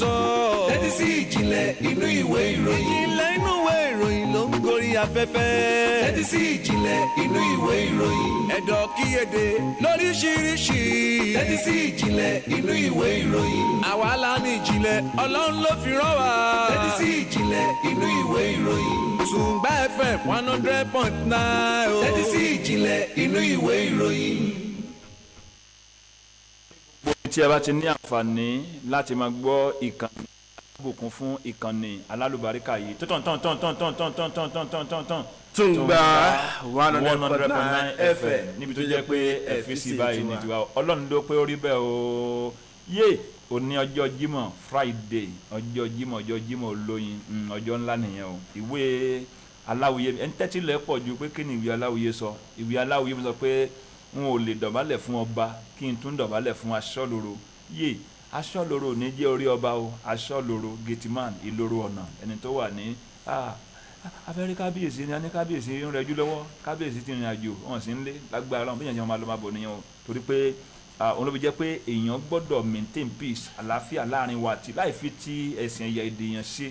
tọ́. tẹ́tí sí ìjìnlẹ̀ inú ìwé ìròyìn. ìjìnlẹ̀ inú ìwé ìròyìn ló ń gorí afẹ́fẹ́. tẹ́tí sí ìjìnlẹ̀ inú ìwé ìròyìn. ẹ̀dọ̀ kíyèdè lóríṣiríṣi. tẹ́tí sí ìjìnlẹ̀ inú ìwé ìròyìn. àwa la ní ìjìnlẹ̀ ọlọ́run ló fi rán wa. tẹ́tí sí ìjìnlẹ̀ inú ìwé ìròyìn. Tùǹgbà FM 100.9. tẹ́tí sí ìjìnlẹ̀ inú ìwé ìròyìn. tí ẹ bá ti ní àǹfààní láti máa gbọ́ ìkànnì àbùkún fún ìkànnì alálùbáríkà yìí tó tán Tùǹgbà 100.9 FM níbi tó jẹ́ pé ẹ̀fíìsì báyìí ní tiwa ọlọ́run ló pé ó rí bẹ́ẹ̀ o yé òní ọjọ́ Jímọ̀ Friday ọjọ́ Jímọ̀ olóyin ọjọ́ ńlá nìyẹn o ìwé aláwìyé ẹni tẹ́tí lẹ́ pọ̀ ju pé kí ni ìwé aláwìyé sọ ìwé aláwìyé sọ pé n ò lè dọ̀bálẹ̀ fún ọba kí n tún dọ̀bálẹ̀ fún aṣọ́lóró yé aṣọ́lóró ní jẹ́ orí ọba o aṣọ́lóró gateman ìloro ọ̀nà ẹni tó wà ní afẹ́rí kábíyèsí ni a ní kábíyèsí ń rẹjú lọ́wọ́ kábíyèsí ti rìn àjò wọn sì ń lé lágbára lọ́wọ́ bí yẹn máa lọ máa bọ̀ nìyẹn o torí pé òun ló fi jẹ́ pé èèyàn gbọ́dọ̀ maintain peace àlàáfíà láàrin wa àti láì fi ti ẹ̀sìn ẹ̀yà èdè yẹn ṣe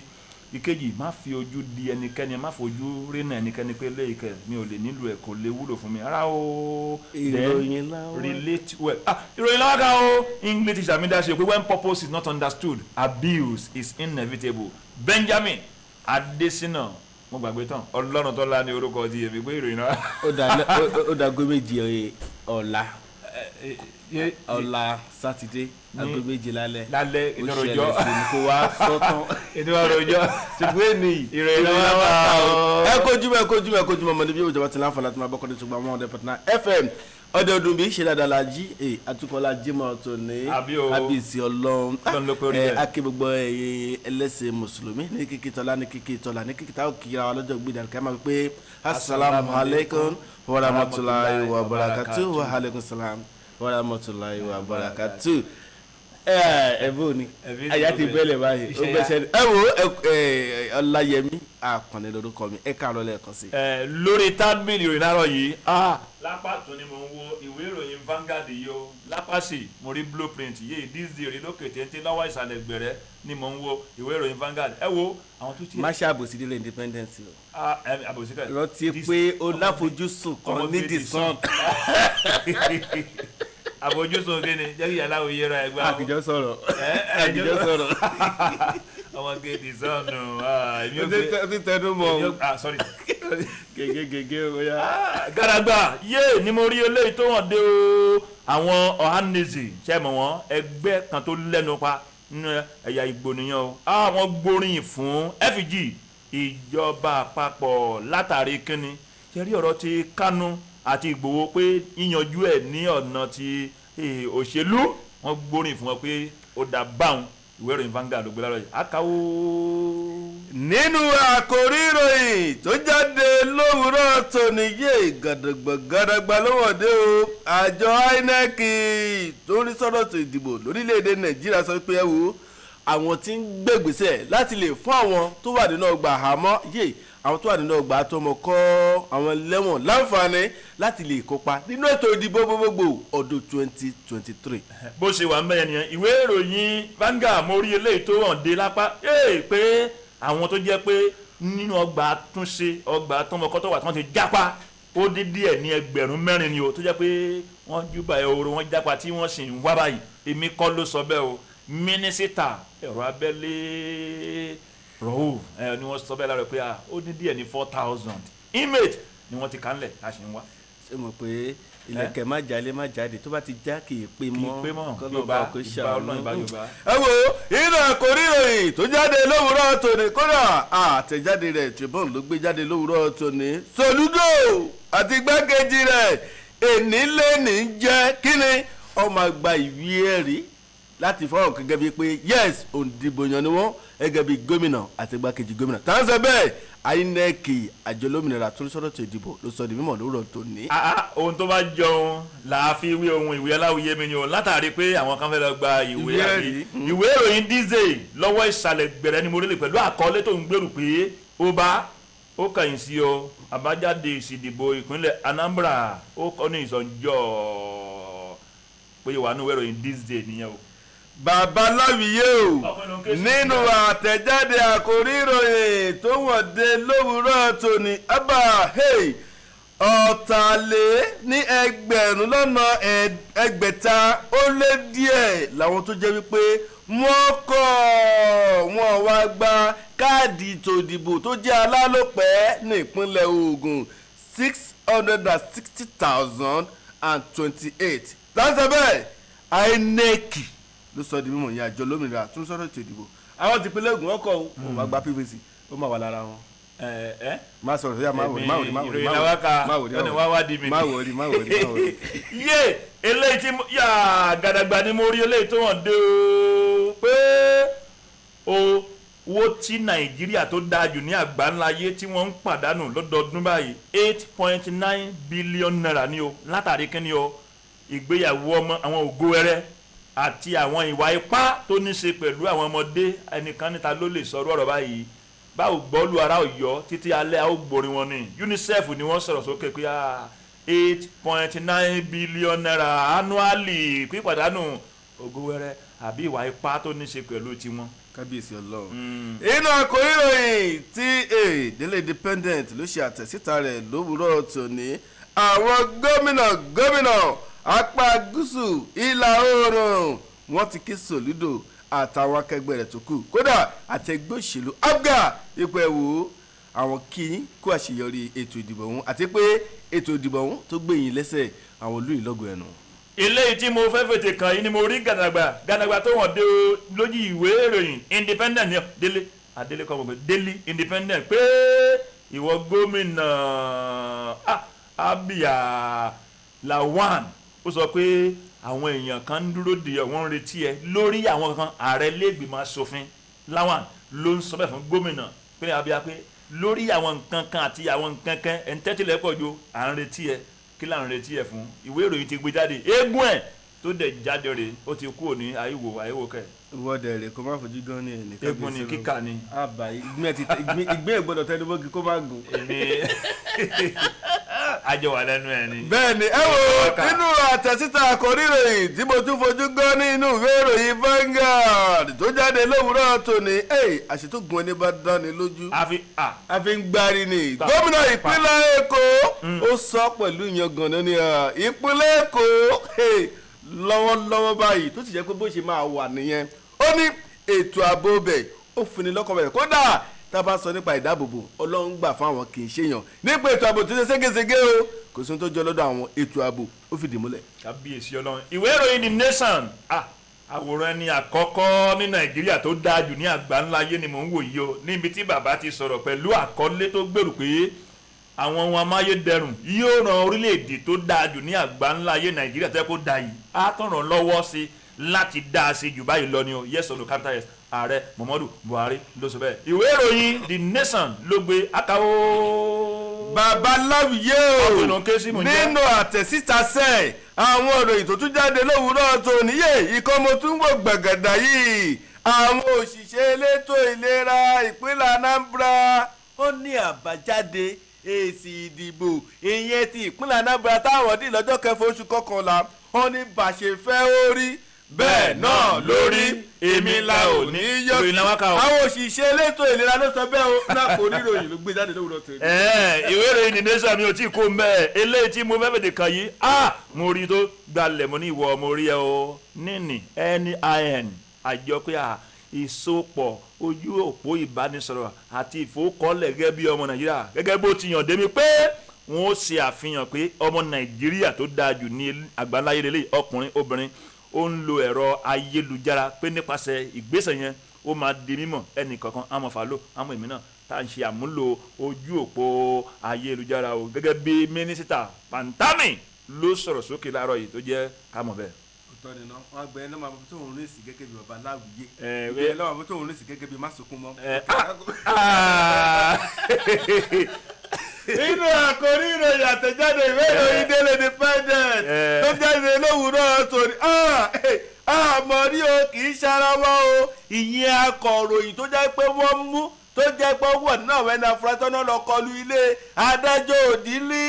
ìkejì má fi ojú di ẹnikẹ́ni má fojú rénà ẹnikẹ́ni pé léèkẹ́ mi ò lè nílò ẹ̀ kò lè wúlò fún mi ara o ìròyìn láwọn relate well ìròyìn láwọn kan o English is amida ṣe pé when purpose is not understood abuse is inevitable Benjamin Adesina mo gbàgbé tán Ọlọ́run tó lá ní orúkọ ti èmi pé ìròyìn náà. ó dàgbé méjì ọ̀la sátidé aago méje lálẹ́ ìdúrójọ́ ó ṣẹlẹ̀ sí kó wá sọ́tàn ìdúrójọ́ ṣùgbọ́n ènìyàn ìròyìn náà wà o. ẹ kójúmọ́ ọmọdé bí òjòba ti láǹfààní láti máa bọ́kọ́dé tó gba 100.9 FM ọdẹ ọdún bíi ṣe dáadáa la jí àtúkọ̀lá Jímọ̀ tó ní kábíyèsí Ọlọ́run akí gbogbo ẹlẹ́sìn mùsùlùmí ní kíkí tọ́lá ní kíkí tọ́lá ní kíkí táwọn kìí ra wa lọ́jọ́ gbé dànù ká máa pé asalaamu alaykum wa rahmatulahi wa barakatuh wa alaykum salaam wa rahmatulahi wa barakatuh. Ẹ̀bùn ni àyà ti bẹ́lẹ̀ báyìí ó gbẹ́sẹ̀ ẹ wo Ọláyẹmí Àkànní lórúkọ mi ẹ káàárọ̀ lẹ́ẹ̀kan sí. lórí tábìlì ìròyìn náà yìí lápá tó ni mo ń wo ìwé ìròyìn Vanguard yìí o lápá sí mo rí blueprint yìí díìsì rí lókè téńté lọ́wọ́ ìsàlẹ̀ gbẹ̀rẹ̀ ni mo ń wo ìwé ìròyìn Vanguard ẹ wo àwọn tó ti. má ṣe àbòsí délé independence o. àbòsí kẹ. rántí pé ó láfojúsùn kan ní the sun. àfojúsùn kí ni jẹ́ kí yàrá òye ra ẹgbẹ́ àwọn. àkìjọ sọ̀rọ̀. ọmọ gèdè sọ̀nù. ó ti tẹnu mọ́. sorry. gègé oya. Gàràgbà yé ni mo rí eléyìí tó hàn dé o àwọn Ohanaeze ṣe mọ̀ wọ́n ẹgbẹ́ kan tó lẹ́nu pa nínú ẹ̀yà Ìgbò nìyẹn o àwọn gbóríyìn fún FG ìjọba àpapọ̀ látàrí kínní ṣe rí ọ̀rọ̀ ti Kánú àti Ìgbòho pé yíyanjú ẹ̀ ní ọ̀nà ti òṣèlú wọ́n gbóríyìn fún wọn pé ó dá báwọn ìwé ìròyìn Vanguard ló gbé lárọ̀ yìí akáwó. nínú àkòrí ìròyìn tó jáde lówùúrọ̀ tòní yé gàdàgbà lówọ̀dé o àjọ INEC tó ń rí sọ́dọ̀ tó ìdìbò lórílẹ̀‐èdè Nàìjíríà sọ pé ẹ wo àwọn tí ń gbègbèsẹ̀ láti lè fún àwọn tó wà nínú ọgbà àhámọ́ yé àwọn tó wà nínú ọgbà àtọmọ kọ́ àwọn lẹ́wọ̀n láǹfààní láti lè kópa nínú ètò ìdìbò gbogbogbò ọdún 2023. bó ṣe wà mẹ́yẹn nìyẹn ìwé ìròyìn Vanguard mo rí eléyìí tó hàn dé lápá pé àwọn tó jẹ́ pé nínú ọgbà àtúnṣe ọgbà àtọmọkọ́ tó wà tí wọ́n ti jápa ó dé díẹ̀ ní 4,000 ni o tó jẹ́ pé wọ́n júbà ehoro wọ́n jápa tí wọ́n sì ń wá báyìí èmi kọ́ ló sọ bẹ́ẹ̀ o mínísítà ẹ̀rọ abẹ́lé rọ́ọ̀ ni wọ́n sọ bẹ́ẹ̀ lára pé ó ní díẹ̀ ní 4,000 image ni wọ́n ti kánlẹ̀ a sì ń wá. ṣé mo pé ilẹ̀kẹ̀ má jalè má jáde tó bá ti já kì í pé mọ́ Yorùbá kò ṣàánú. ẹ wo inú àkórí ìròyìn tó jáde lówùúrọ̀ tòní kódà àtẹ̀jáde rẹ̀ Tribune ló gbé jáde lówùúrọ̀ tòní Soludo àti igbákejì rẹ̀ ènìlẹ́ni jẹ́ kíni ọmọ àgbà ìwé ẹ̀rí láti fọwọ́ gẹ́gẹ́ bíi pé yes òǹdìbòyàn ni wọ́n gẹ́gẹ́ bíi gómìnà àti igbákejì gómìnà táwọn sọ bẹ́ẹ̀ INEC àjọ olómìnira tó ń sọ̀rọ̀ tó ìdìbò ló sọ di mímọ̀ lówùúrọ̀ tòní. ohun tó bá jọun làá fi wí ohun ìwé aláwìyé mi ni o látàrí pé àwọn kan fẹ́ lọ gba ìwé ìròyìn díze lọ́wọ́ ìsàlẹ̀ gbẹ̀rẹ̀ ni mo rí lè pẹ̀lú àkọọ́lẹ̀ tó ń gbèrú pé ó kàyìn sí o àbájáde ìsìdìbò ìpínlẹ̀ Anambra ó kọ́ ní ìsọ̀njọ́ pé wà ní ìwé ìròyìn díze nìyẹn o. babaláwìyé o nínú àtẹ̀jáde àkórí ìròyìn tó wọ́n dé lówùúrọ̀ tòní ọ̀tàlé ní ẹgbẹ̀rún lọ́nà ẹgbẹ̀ta ó lé díẹ̀ làwọn tó jẹ́ wípé wọ́n wá gba káàdì ètò ìdìbò tó jẹ́ alálòpẹ́ ní ìpínlẹ̀ Ògùn 660,028. dáńsẹ̀ bẹ́ẹ̀ INEC ló sọ di mímọ̀ ìyá àjọ lómìnira tún sọ̀rọ̀ ètò ìdìbò àwọn ti ìpínlẹ̀ Ògùn ọkọ̀ ò máa gba PVC ó máa wà lára wọn. má sọ̀rọ̀ sí máa wòrí yé eléyìí tí yà gàdàgbà ni mo rí eléyìí tó hàn dé o pé owó tí Nàìjíríà tó dáa jù ní àgbáńláyé tí wọ́n ń pàdánù lọ́dọọdún báyìí 8.9 billion naira ni o látàrí kíni o ìgbéyàwó ọmọ àwọn ògo ẹrẹ àti àwọn ìwà ipá tó ní ṣe pẹ̀lú àwọn ọmọdé ẹnìkan níta ló lè sọ̀rọ̀ ọ̀rọ̀ báyìí báwo gbọ́lù ara Ọ̀yọ́ títí alẹ́ àwọn gbòrin wọn ni UNICEF ni wọ́n sọ̀rọ̀ sókè pé 8.9 billion naira annually pípàdánù ògówẹ́rẹ́ àbí ìwà ipá tó ní ṣe pẹ̀lú tiwọn. kábíyèsí Ọlọ́run. inú àkórí ìròyìn tí Daily Independent ló ṣe àtẹ̀síta rẹ̀ lówùúrọ̀ tòní àwọn gómìnà apá gúúsù ìlà oòrùn wọ́n ti kí Sòlúdò àtàwọn akẹgbẹ́ rẹ̀ tó kù kódà àtẹgbẹ́ òṣèlú APGA ipò ẹ̀wò àwọn kí kó àṣeyọrí ètò ìdìbò ọ̀hún àti pé ètò ìdìbò ọ̀hún tó gbẹ̀yìn lẹ́sẹ̀ àwọn olóyìn lọ́gọ̀ ẹnu. eléyìí tí mo fẹ́ fètè kàn yín ni mo rí gàdàgbà tó wọ́n dé lójú ìwé ìròyìn Independent ní Daily Independent pé ìwọ gómìnà Abia Lawan ó sọ pé àwọn èèyàn kan ń dúró de wọ́n ń retí ẹ lórí àwọn kan ààrẹ lẹ́gbìmọ̀ asòfin Lawan ló ń sọ bẹ́ẹ̀ fún gómìnà pé Abia pé lórí àwọn nǹkan kan àti àwọn nǹkan kan ẹ̀ ń tẹ́tílẹ̀ pọ̀ ju à ń retí ẹ kí là ń retí ẹ fún ìwé ìròyìn ti gbé jáde eégún ẹ̀ tó dẹ̀ jáde rè ó ti kúrò ní àyíwò kẹ. ìwọ́dẹ̀ rẹ̀ kó má fojú gan ni ẹnì kan eégún ni kíkà ni. àbá ìgbín ìgbọ́dọ̀ tẹnubọ́gì kó má gùn. èmi àjọ wà lẹ́nu ẹ̀ ni. bẹ́ẹ̀ni ẹ wo nínú àtẹ̀síta àkórí ìròyìn tí mo tún fojú gan ní inú ìwé ìròyìn Vanguard tó jáde lówùúrọ̀ tòní àṣetúgun ẹni bá dán ni lójú. àfi ń gbárí ni gómìnà ìpínlẹ̀ Èkó ó sọ pẹ̀lú ìyangàn ní ìpínlẹ̀ Èkó lọ́wọ́lọ́wọ́ báyìí tó ti jẹ́ pé bó ṣe máa wà nìyẹn ó ní ètò ààbò bẹ̀ ó fini lọ́kàn bẹ̀ kódà tá a bá sọ nípa ìdáàbòbò Ọlọ́run gbà fún àwọn kì í ṣèyàn nípa ètò ààbò tó ṣe ségesège o kò sí tó jọ lọ́dọ̀ àwọn ètò ààbò ó fìdí múlẹ̀. kábíyèsí Ọlọ́run ìwé ìròyìn The Nation àwòrán ẹni àkọ́kọ́ ní Nàìjíríà tó dáa jù ní àgbáńláyé ni mò ń wò yìí o níbi tí bàbá ti sọ̀rọ̀ pẹ̀lú àkọlé tó gbèrú pé àwọn ohun amáyédẹrùn yóò ran orílẹ̀-èdè tó dáa jù ní àgbáńláyé Nàìjíríà tó yẹ kó dáa yìí á tún ràn lọ́wọ́ sí láti dáa sí jù báyìí lọ ni o yes or no capital yes ààrẹ Muhammadu Buhari ló sọ bẹ́ẹ̀ ìwé ìròyìn The Nation ló gbé akáwó. babaláwìyé o nínú àtẹ̀síta sẹ́ẹ̀ àwọn òròyìn tó tún jáde lówùúrọ̀ tó níyè ikọ́ mo tún wò gbàgàdà yìí àwọn òṣìṣẹ́ elétò ìlera ìpínlẹ̀ Anambra ó ní àbájáde èsì ìdìbò ìyẹn ti ìpínlẹ̀ Anambra táwọn dì lọ́jọ́ kẹfà oṣù kọkànlá wọn ní bàṣẹ fẹ́ orí bẹ́ẹ̀ náà lórí èmi la ò ní yọ sí àwọn òṣìṣẹ́ elétò ìlera ló sọ bẹ́ẹ̀ o náà kò níròyìn ló gbé jáde lówùúrọ̀ tèmi. ìwé ìròyìn The Nation mi ò tí ì kó mbẹ́ eléyìí tí mo fẹ́ fèdè kàn yìí mo rí tó gbalẹ̀ mo ní ìwọ mo rí ẹ o níní NIN àjọ pé ìsopọ̀ ojú òpó ìbánisọ̀rọ̀ àti ìfowókọ́lẹ̀ gẹ́gẹ́ bí ọmọ Nàìjíríà gẹ́gẹ́ bó ti yàn démi pé wọ́n ó ṣe àfihàn pé ọmọ Nàìjíríà tó dáa jù ní àgbáńláyé lélẹ̀ ọkùnrin obìnrin ó ń lo ẹ̀rọ ayélujára pé nípasẹ̀ ìgbésẹ̀ yẹn ó máa di mímọ̀ ẹnì kankan àmọ́ fàlọ́ àmọ́ èmi náà tá à ń ṣe àmúlò ojú òpó ayélujára o gẹ́gẹ́ bí mínísítà Pantami ló sọ̀rọ̀ sókè láàárọ̀ yìí tó jẹ́ kámọ̀ bẹ́ẹ̀. òótọ́ ni náà wọ́n gbẹ ẹni máa tó òun rìn sí gẹ́gẹ́ bí baba láwùyé ìgbẹ́ lọ́wọ́ tó òun rìn sí gẹ́gẹ́ bí másùnkún mọ́. inú àkórí ìròyìn àtẹ̀jáde ìwé ìròyìn Daily Independent tó jáde lówùúrọ̀ torí àmọ́ rí o kì í ṣarawa o ìyẹn akọ̀ròyìn tó jẹ́ pé wọ́n mú tó jẹ́ pé wọ́n nínú àwọn ẹni afurasí náà lọ kọlu ilé adájọ́ Òdìlí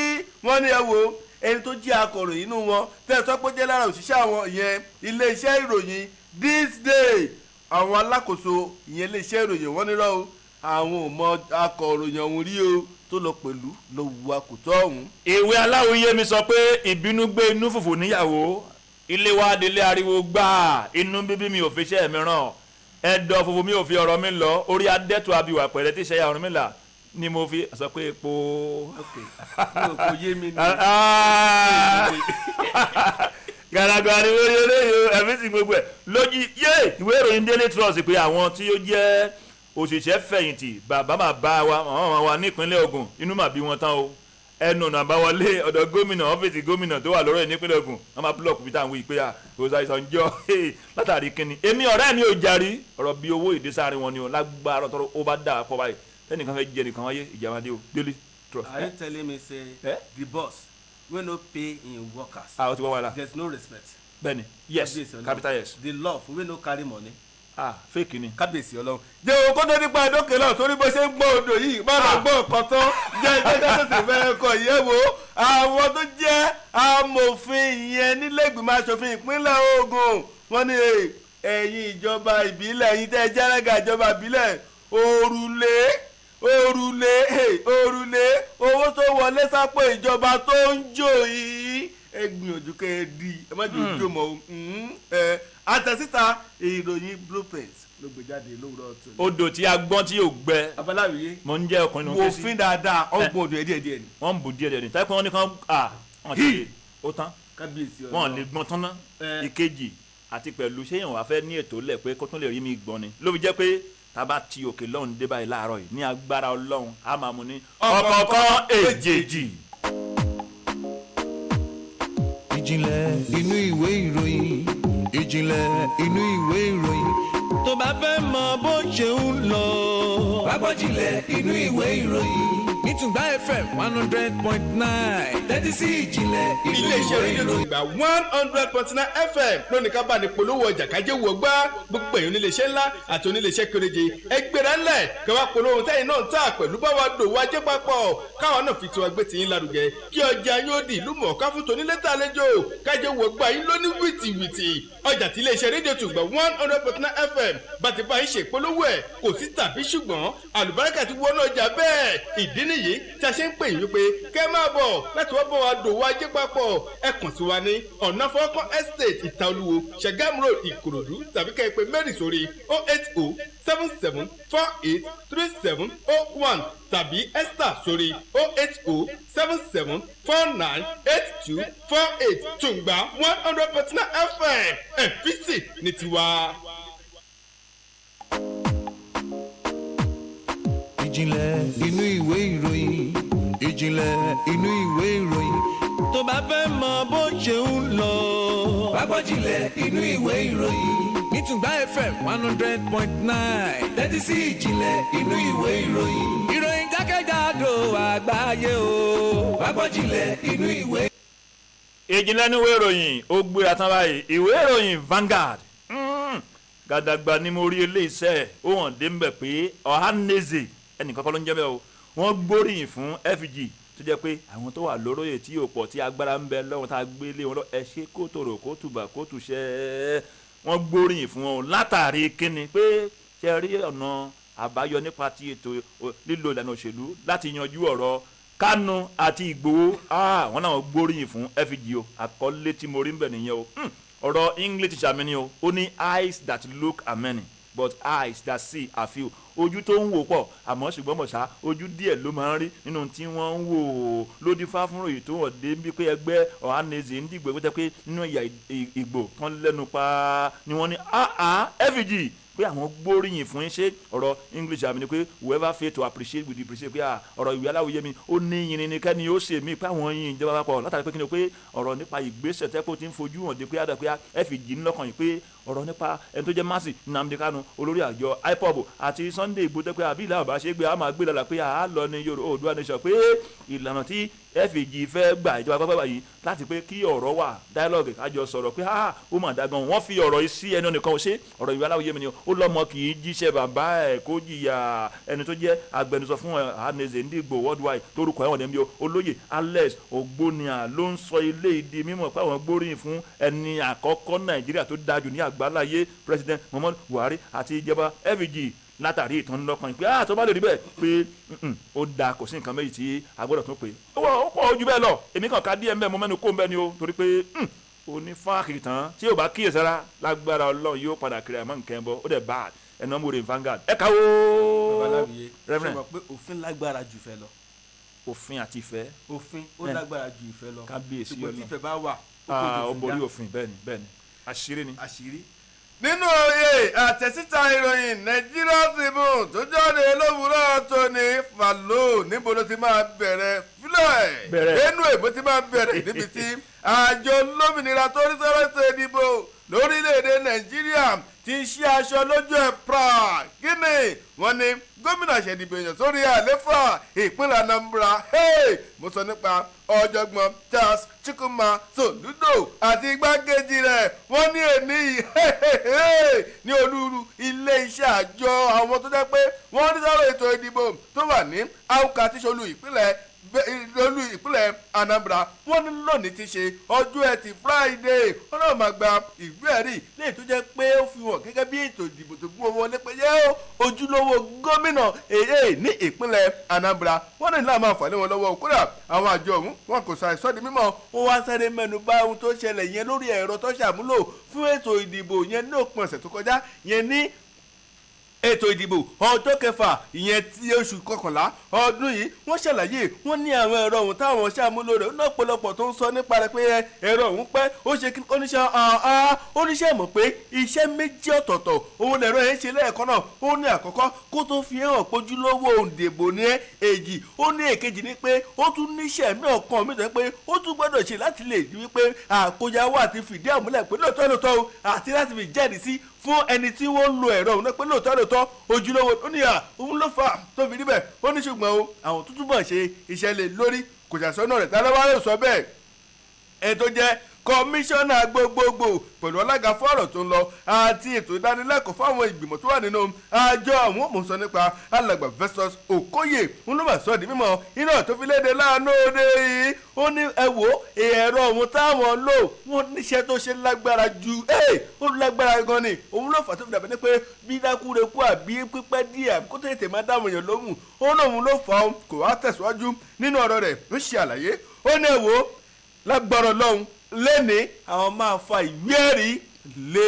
wọ́n ní ẹ wo ẹni tó jí akọ̀ròyìn inú wọn tẹ̀sán pé jẹ́ lára òṣìṣẹ́ àwọn ìyẹn iléeṣẹ́ ìròyìn this day àwọn alákòóso ìyẹn iléeṣẹ́ ìròyìn wọ́n nírọ́ o àwọn ò mọ akọ̀ròyìn ọ̀hún rí o tó lọ pẹ̀lú lọ wù àkùtọ̀ ọ̀hún. ìwé aláwòye mi sọ pé ìbínú gbé inú fùfù níyàwó ilé wa délé ariwo gbà inú bíbí mi ò fi iṣẹ́ mi ràn ẹ̀dọ̀ fùfù mi ò fi ọ̀rọ̀ mi lọ orí adẹ́tù abiwà pẹ̀lẹ́ tí ìṣẹ́yà ọ̀run mi là ni mo fi sọ pé epo. kò yé mi ní. gàràgà ni wọ́n yẹ lẹ́yìn ẹ̀mí sì gbogbo ẹ̀ lójú yé ìwé ìròyìn Daily Trust pé àwọn tí ó jẹ́ òṣìṣẹ́ fẹ̀yìntì bàbá máa bá wa àwọn wa nípínlẹ̀ Ògùn inú mà bí wọn tán o ẹnu ọ̀nà àbáwọlé ọ̀dọ̀ gómìnà ọ́fíìsì gómìnà tó wà lọ́rọ̀ ẹ̀ nípínlẹ̀ Ògùn wọ́n máa búlọ̀kù bíi táwọn ìpè à kò sáyé sànjọ́ látàrí kínní èmi ọ̀rẹ́ mi ò jarí ọ̀rọ̀ bíi owó ìdísáàrin wọn ni o lágbára tọrọ ó bá dà pọ̀ báyìí tẹ́nìkan fẹ́ jẹ nìkan wáyé ìjà máa dé o Daily Trust. Are you telling me say the boss wey no pay im workers ó ti wá wàhálà there is no respect. bẹ́ẹ̀ni yes capital yes. the love wey no carry money. fake ni. kábíyèsí Ọlọ́run. jẹ́ owó kó tó nípa ìdókè náà torí bó ṣe ń gbọ́ odò yìí má lọ gbọ́ ọ̀kan tán jẹ́ ìjẹ́jẹ́ tó ti fẹ́ kọ ìyẹn wo àwọn tó jẹ́ amòfin ìyẹn nílé ìgbìmọ̀ asòfin ìpínlẹ̀ Ògùn wọ́n ní ẹ̀yin ìjọba ìbílẹ̀ ẹ̀yin tẹ́ jẹ́rẹ́gà ìjọba ìbílẹ̀ òrùlé owó tó wọlé sápò ìjọba tó ń jò yìí ẹ gbìyànjú kẹ́ ẹ di ẹ má jẹ́ ojú mọ́ àtẹ̀síta ìròyìn blueprint ló gbé jáde lówùrọ̀ tó. odò tí a gbọ́n tí yóò gbẹ. abaláwìyé mo ń jẹ́ ọkùnrin ló ń ké sí. wò fín dáadáa ọgbọ̀n odò díẹ̀ ni. wọ́n ń bù díẹ̀ ni táyé pé wọ́n ní kán wọ́n ti ó tán. kábíyèsí Ọlọ́run wọ́n lè gbọ́n tán ná. ìkejì àti pẹ̀lú ṣé èèyàn wá fẹ́ ní ètò lẹ̀ pé kó tún lè rí mi gbọ́n ni ló fi jẹ́ pé tába ti òkè lọ́run dé báyìí láàárọ̀ yìí ní agbára Ọlọ́run á máa mú ní ọ̀kọ̀ọ̀kan èjèèjì. ìjìnlẹ̀ inú ìwé ìròyìn ìjìnlẹ̀ inú ìwé ìròyìn tó bá fẹ́ mọ bó ṣe ń lọ. Lágbọ́jìnlẹ̀ inú ìwé ìròyìn nítùngbà FM 100.9 tẹ́tí sí ìjìnlẹ̀ inú iléeṣẹ́ ìwé rédíò tó ìròyìn. ìgbà 100.9 FM lónìí ká bá ní polówó ọjà kájé wò gbá gbogbo èèyàn oníléeṣẹ́ ńlá àti oníléeṣẹ́ kéréje ẹgbẹ́rẹ́ ńlẹ̀ káwá polówó tẹ́yìn náà ń tà pẹ̀lú báwa dòwò ajé papọ̀ káwọn náà fi tiwa gbé tiyín lárugẹ kí ọjà yóò di ìlú mọ̀ọ́ká fún tonílétà àlejò kájé wò gbá yín lóní wìtìwìtì ọjà tí iléeṣẹ́ rédíò tó ìgbà 100.9 FM bá ti bá yín ṣe ìpolówó ẹ̀ kò sí tàbí ṣùgbọ́n àlùbáríkà ti wọnú ọjà bẹ́ẹ̀ ìdí nìyí tí a ṣe ń pè yín wípé kẹ́ máa bọ̀ láti wá bọ̀ wá dòwò ajé papọ̀ ẹ kàn sí wa ní ọ̀nà fọ́kàn estate ìtaolúwo Ṣàgámù road Ìkòròdú tàbí kẹ́ ẹ pè Mary sórí 08077483701 tàbí Esther sórí 08077498248 Tùngbà 100.9 FM ẹ̀fíìsì ní tiwa. ìjìnlẹ̀ inú ìwé ìròyìn ìjìnlẹ̀ inú ìwé ìròyìn tó bá fẹ́ mọ bó ṣe ń lọ. Lágbọ́jìnlẹ̀ inú ìwé ìròyìn nítùngbà FM 100.9 tẹ́tí sí ìjìnlẹ̀ inú ìwé ìròyìn. ìròyìn jákèjádò àgbáyé o. Lágbọ́jìnlẹ̀ inú ìwé. ìjìnlẹ̀ inú ìwé ìròyìn ó gbéra tán báyìí ìwé ìròyìn Vanguard gàdàgbà ni mo rí iléeṣẹ́ ó hàn dé mbẹ̀ pé Ohanaeze ẹnìkan kọ́ ló ń jẹ́ bẹ́ẹ̀ o wọ́n gbóríyìn fún FG tó jẹ́ pé àwọn tó wà lóróyè tí yóò pọ̀ tí agbára ń bẹ lọ́wọ́ tá a gbé lé wọn lọ ẹ ṣe kó tòrò kó tùbà kó tùṣẹ́ wọ́n gbóríyìn fún wọn látàrí kíni pé ṣe rí ọ̀nà àbáyọ nípa ti ètò lílo ìlànà òṣèlú láti yanjú ọ̀rọ̀ Kánú àti Ìgbòho wọn náà gbóríyìn fún FG o àkọlé tí mo rí ń bẹ̀ nìyẹn o ọ̀rọ̀ English ṣàmì ni o ó ní eyes that look are many but eyes that see are few ojú tó ń wò pọ̀ àmọ́ ṣùgbọ́n mọ̀ṣá ojú díẹ̀ ló máa ń rí nínú tí wọ́n ń wò ó lódì fáfúnrò yìí tó wọ̀ dé bí pé ẹgbẹ́ Ohanaeze ń dìgbò pé pé nínú ìyà Ìgbò kan lẹ́nu pa ni wọ́n ní FG pé àwọn gbóríyìn fún ṣe ọ̀rọ̀ English àmì ni pé whoever fail to appreciate will appreciate pé ọ̀rọ̀ ìwé aláwòye mi ó ní yìnyín ni kẹ́ni ó ṣe mí pé àwọn yìnyín ìjọba papọ̀ látàrí pé kí ni pé ọ̀rọ̀ nípa ìgbésẹ̀ tẹ́kọ̀ tí ń fojú hàn dé pé àdá pé FG ńlọ́kàn yìí pé ọ̀rọ̀ nípa ẹni tó jẹ́ Mercy Nnamdi Kanu olórí àjọ IPOB àti Sunday Igboho tẹ́ pé àbí ìlà ọ̀bá ṣe gbé a máa gbé lọ́la pé a lọ ní Oòduà Nation pé ìlànà tí FAG fẹ́ gbà ìjọba pápá báyìí láti pé kí ọ̀rọ̀ wà dialogue kájọ sọ̀rọ̀ pé ó mà dá gan wọ́n fi ọ̀rọ̀ yìí sí ẹnu nìkan ṣe ọ̀rọ̀ ìwé aláwọ̀ yé mi ni ó lọ́mọ kì í jíṣẹ́ bàbá ẹ̀ kó jìyà ẹni tó jẹ́ agbẹnusọ fún Ohanaeze Ndigbo worldwide lórúkọ ẹ̀wọ̀n dẹ́mi olóyè Alex Ogbonia ló ń sọ ilé ìdí mímọ̀ pé àwọn gbóríyìn fún ẹni àkọ́kọ́ Nàìjíríà tó dájú ní àgbáláyé President Muhammadu Buhari àti ìjọba FAG látàrí ìtàn lọ́kàn pé tó bá lè rí bẹ́ẹ̀ pé ó da kò sí nǹkan méjì tí a gbọ́dọ̀ tún pé ó pọ̀ ojú bẹ́ẹ̀ lọ èmi kàn ká díẹ̀ mbẹ́ mo mẹ́nu kó mbẹ́ ni o torí pé onífáàkì tán tí yóò bá kíyèsára lágbára Ọlọ́run yóò padà kiri àmọ́ nǹkan bọ́ ó dẹ̀ bá ẹnu ọmọ rẹ̀ Vanguard ẹ ká o. babaláwiye ṣe mọ̀ pé òfin lágbára jù ìfẹ́ lọ. òfin àti ìfẹ́. òfin ó lágbára ju ìfẹ́ lọ. kábíyèsí Ọlọ́run ṣùgbọ́n tí ìfẹ́ bá wà ó borí òfin bẹ́ẹ̀ ni àṣírí ni. àṣírí nínú oyè àtẹ̀síta ìròyìn Nigeria Tribune tó jáde lówùúrọ̀ tóní Falo níbo ló ti máa bẹ̀rẹ̀ fílẹ̀ nínú èbó ti máa bẹ̀rẹ̀ níbi tí àjọ lómìnira tó rí sọ́rọ́ ètò ìdìbò lórílẹ̀‐èdè Nàìjíríà ti ṣí aṣọ lójú ẹ̀ pra kíni wọ́n ní gómìnà ṣèdìbò èèyàn sórí àléfà ìpínlẹ̀ Anambra mo sọ nípa ọ̀jọ̀gbọ́n Charles Chukwuma Soludo àti igbákejì rẹ̀ wọ́n ní èní ní olúru ilé-iṣẹ́ àjọ àwọn tó jẹ́ pé wọ́n rí sọ́rọ̀ ètò ìdìbò tó wà ní Awka tíṣolú ìpínlẹ̀ Anambra wọ́n ní lónìí ti ṣe ọjọ́ ẹtì Friday wọ́n náà máa gba ìwé ẹ̀rí léyìí tó jẹ́ pé ó fi hàn gẹ́gẹ́ bí ètò ìdìbò tó gún owó nípa yẹ́ ojúlówó gómìnà ní ìpínlẹ̀ Anambra wọ́n ní láà máa fà lé wọn lọ́wọ́ kódà àwọn àjọ ọ̀hún wọn kò sọ àìsọ́ di mímọ́ ó wá sáré mẹ́nu bà ohun tó ṣẹlẹ̀ yẹn lórí ẹ̀rọ tó ṣàmúlò fún ètò ìdìbò yẹn ní òpin ọ̀sẹ̀ tó kọjá yẹn ní ètò ìdìbò ọjọ́ kẹfà ìyẹn tí oṣù kọkànlá ọdún yìí wọ́n ṣàlàyé wọ́n ní àwọn ẹ̀rọ ọ̀hún táwọn ṣàmúlò rẹ̀ lọ́pọ̀lọpọ̀ tó ń sọ nípa rẹ̀ pé ẹ̀rọ ọ̀hún pẹ́ ó ṣe kí oníṣẹ́ mọ̀ pé iṣẹ́ méjì ọ̀tọ̀ọ̀tọ̀ òun lẹ̀rọ yẹn ṣe lẹ́ẹ̀kan náà ó ní àkọ́kọ́ kó tó fi hàn pójúlówó òǹdèbò ní èjì ó ní èkejì ní pé ó tún níṣẹ́ mi ọ̀kan mi tó pé ó tún gbọ́dọ̀ ṣe láti lè di wípé àkójáwó àti fìdí àmúlẹ̀ pé lóòótọ́ àti láti fi jẹ́rìí sí fún ẹni tí wọ́n ń lo ẹ̀rọ òun náà pé lóòótọ́ ojúlówó ó ní òun ló fà tó fi níbẹ̀ ó ní ṣùgbọ́n àwọn tó túbọ̀ ṣe iṣẹ́ lé lórí kò ṣàṣọ́nà rẹ̀ tálọ́wọ́ ló sọ bẹ́ẹ̀ ẹni tó jẹ́ kọmíṣánná gbogbogbò pẹ̀lú alága fọ́ọ̀rọ̀ tó ń lọ àti ètò ìdánilẹ́kọ̀ọ́ fáwọn ìgbìmọ̀ tó wà nínú àjọ àwọn òmùsọ nípa alàgbà Festus Okoye ń ló bá sọ di mímọ̀ iná tó fi léde láàánú òde yìí ó ní ẹ wò ẹ̀rọ ọ̀hún táwọn lò wọ́n níṣẹ́ tó ṣe lágbára ju ó lágbára gan ni òun ló fà tó fi dàbẹ́ ní pé bí dákúrekú àbí pípẹ́ díẹ̀ kó tètè má dáhùn èèyàn lóhùn ó lóun ló fà ó kò wá tẹ̀síwájú nínú ọ̀rọ̀ rẹ̀ ó ṣe àlàyé ó ní ẹ wò lágbára Ọlọ́run lẹ́ni àwọn máa fa ìwé ẹ̀rí lé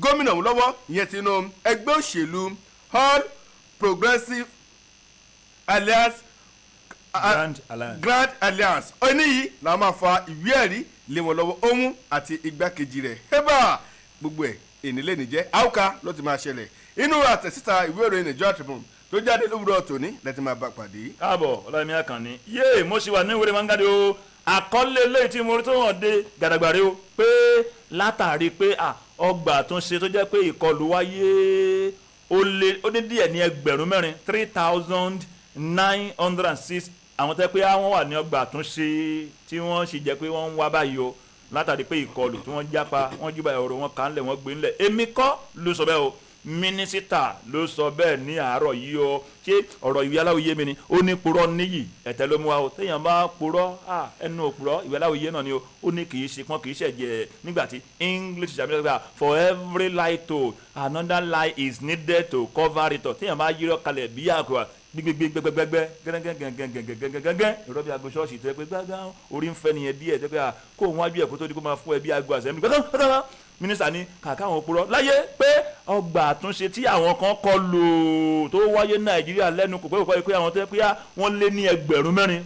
gómìnà òun lọ́wọ́ ìyẹn ti inú ẹgbẹ́ òṣèlú All Progressive Alliance Grand Alliance òní yìí làwọn máa fa ìwé ẹ̀rí lé wọn lọ́wọ́ òun àti igbákejì rẹ̀ hébà gbogbo ẹ̀ ènìlẹ̀ nìjẹ́ Awka ló ti máa ṣẹlẹ̀ inú àtẹ̀síta ìwé ìròyìn Nigeria Tribune tó jáde lówùúrọ̀ tòní lẹ́tí máa bá pàdé. káàbọ̀ ọlọ́ọ̀mí àkànní yéè mo ṣì wà ní ìwé Vanguard o àkọlé lẹ́yìn tí mo rí tó hàn dé gàdàgbàrí o pé látàrí pé ọgbà àtúnṣe tó jẹ́ pé ìkọlù wáyé ó ní díẹ̀ ní 3,906 àwọn tẹ́ pé wọ́n wà ní ọgbà àtúnṣe tí wọ́n sì jẹ́ pé wọ́n ń wá báyìí o látàrí pé ìkọlù tí wọ́n jápa wọ́n júbà ọ̀rọ̀ wọn kà ń lẹ̀ wọ́n gbé ńlẹ̀ èmi kọ́ ló sọ bẹ́ẹ̀ o mínísítà ló sọ bẹ́ẹ̀ ní àárọ̀ yìí o ṣé ọ̀rọ̀ ìwé aláwòye mi ni ó ní purọ́ níyì ẹ̀tẹ́ ló mú wa o téèyàn bá purọ́ ẹnu òpùrọ́ ìwé aláwòye náà ni o ó ní kì í ṣe pọ́n kì í ṣẹ̀jẹ̀ nígbà tí English ṣàmìlẹ̀ gbà for every lie told another lie is needed to cover it téèyàn bá yírọ̀ kalẹ̀ bí àkùrà gbẹgbẹgbẹgbẹgbẹ gẹgẹgẹgẹgẹgẹgẹgẹ ìrọbí aago ṣọ́ọ̀ṣì tó yẹ pé gbàgbà orí ń fẹ́ nìyẹn díẹ̀ tó pé kó òun wájú ẹ̀ kó tó di kó máa fún ẹ bí aago àṣẹ gbẹgbẹgbẹgbẹ mínísítà ní kàkà àwọn òpùrọ́ láyé pé ọgbà àtúnṣe tí àwọn kan kọ lò tó wáyé Nàìjíríà lẹ́nu kò pẹ́ pé àwọn tó yẹ pé wọ́n lé ní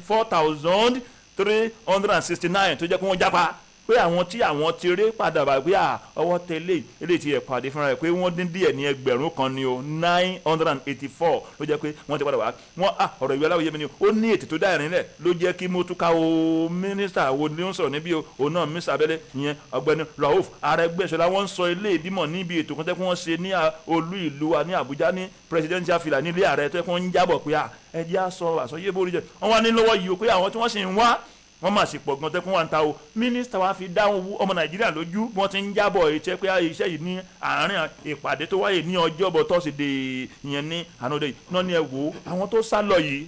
4,369 tó jẹ́ pé wọ́n jápa pé àwọn tí àwọn ti rí padà bá gbé ọwọ́ tẹ́lẹ̀ eléyìí ti ẹ̀ pàdé fúnra rẹ̀ pé wọ́n dín díẹ̀ ní 1,000 ni o 984 ló jẹ́ pé wọ́n ti padà wá wọ́n ọ̀rọ̀ ìwé aláwọ̀ yé mi ni ó ní ètò tó dá ẹ̀rín lẹ̀ ló jẹ́ kí Mótúká o mínísítà wo ni ó ń sọ̀rọ̀ níbí o òun náà mínísítà abẹ́lé ìyẹn ọ̀gbẹ́ni Rauf Arẹ́gbẹ́ṣọlá wọ́n ń sọ ilé ìdímọ̀ níbi ètò kan tẹ́ kí wọ́n ṣe ní olú ìlú wa ní Àbújá ní presidential villa nílé ààrẹ tó yẹ kí wọ́n ń jábọ̀ pé ẹ jẹ́ àsọyé borí jẹ wọ́n wá ní lọ́wọ́ yìí o pé àwọn tí wọ́n sì ń wá wọ́n máa sì pọ̀ gan tẹ́kún wa ń ta o mínísítà wa fi dáhùn ọmọ Nàìjíríà lójú bí wọ́n ti ń jábọ̀ ìṣe pé iṣẹ́ yìí ní àárín ìpàdé tó wáyé ní ọjọ́bọ̀ tọ́sídẹ̀ẹ́ ìyẹn ní ànọ́dẹ yìí náà ni ẹ wò ó àwọn tó sá lọ yìí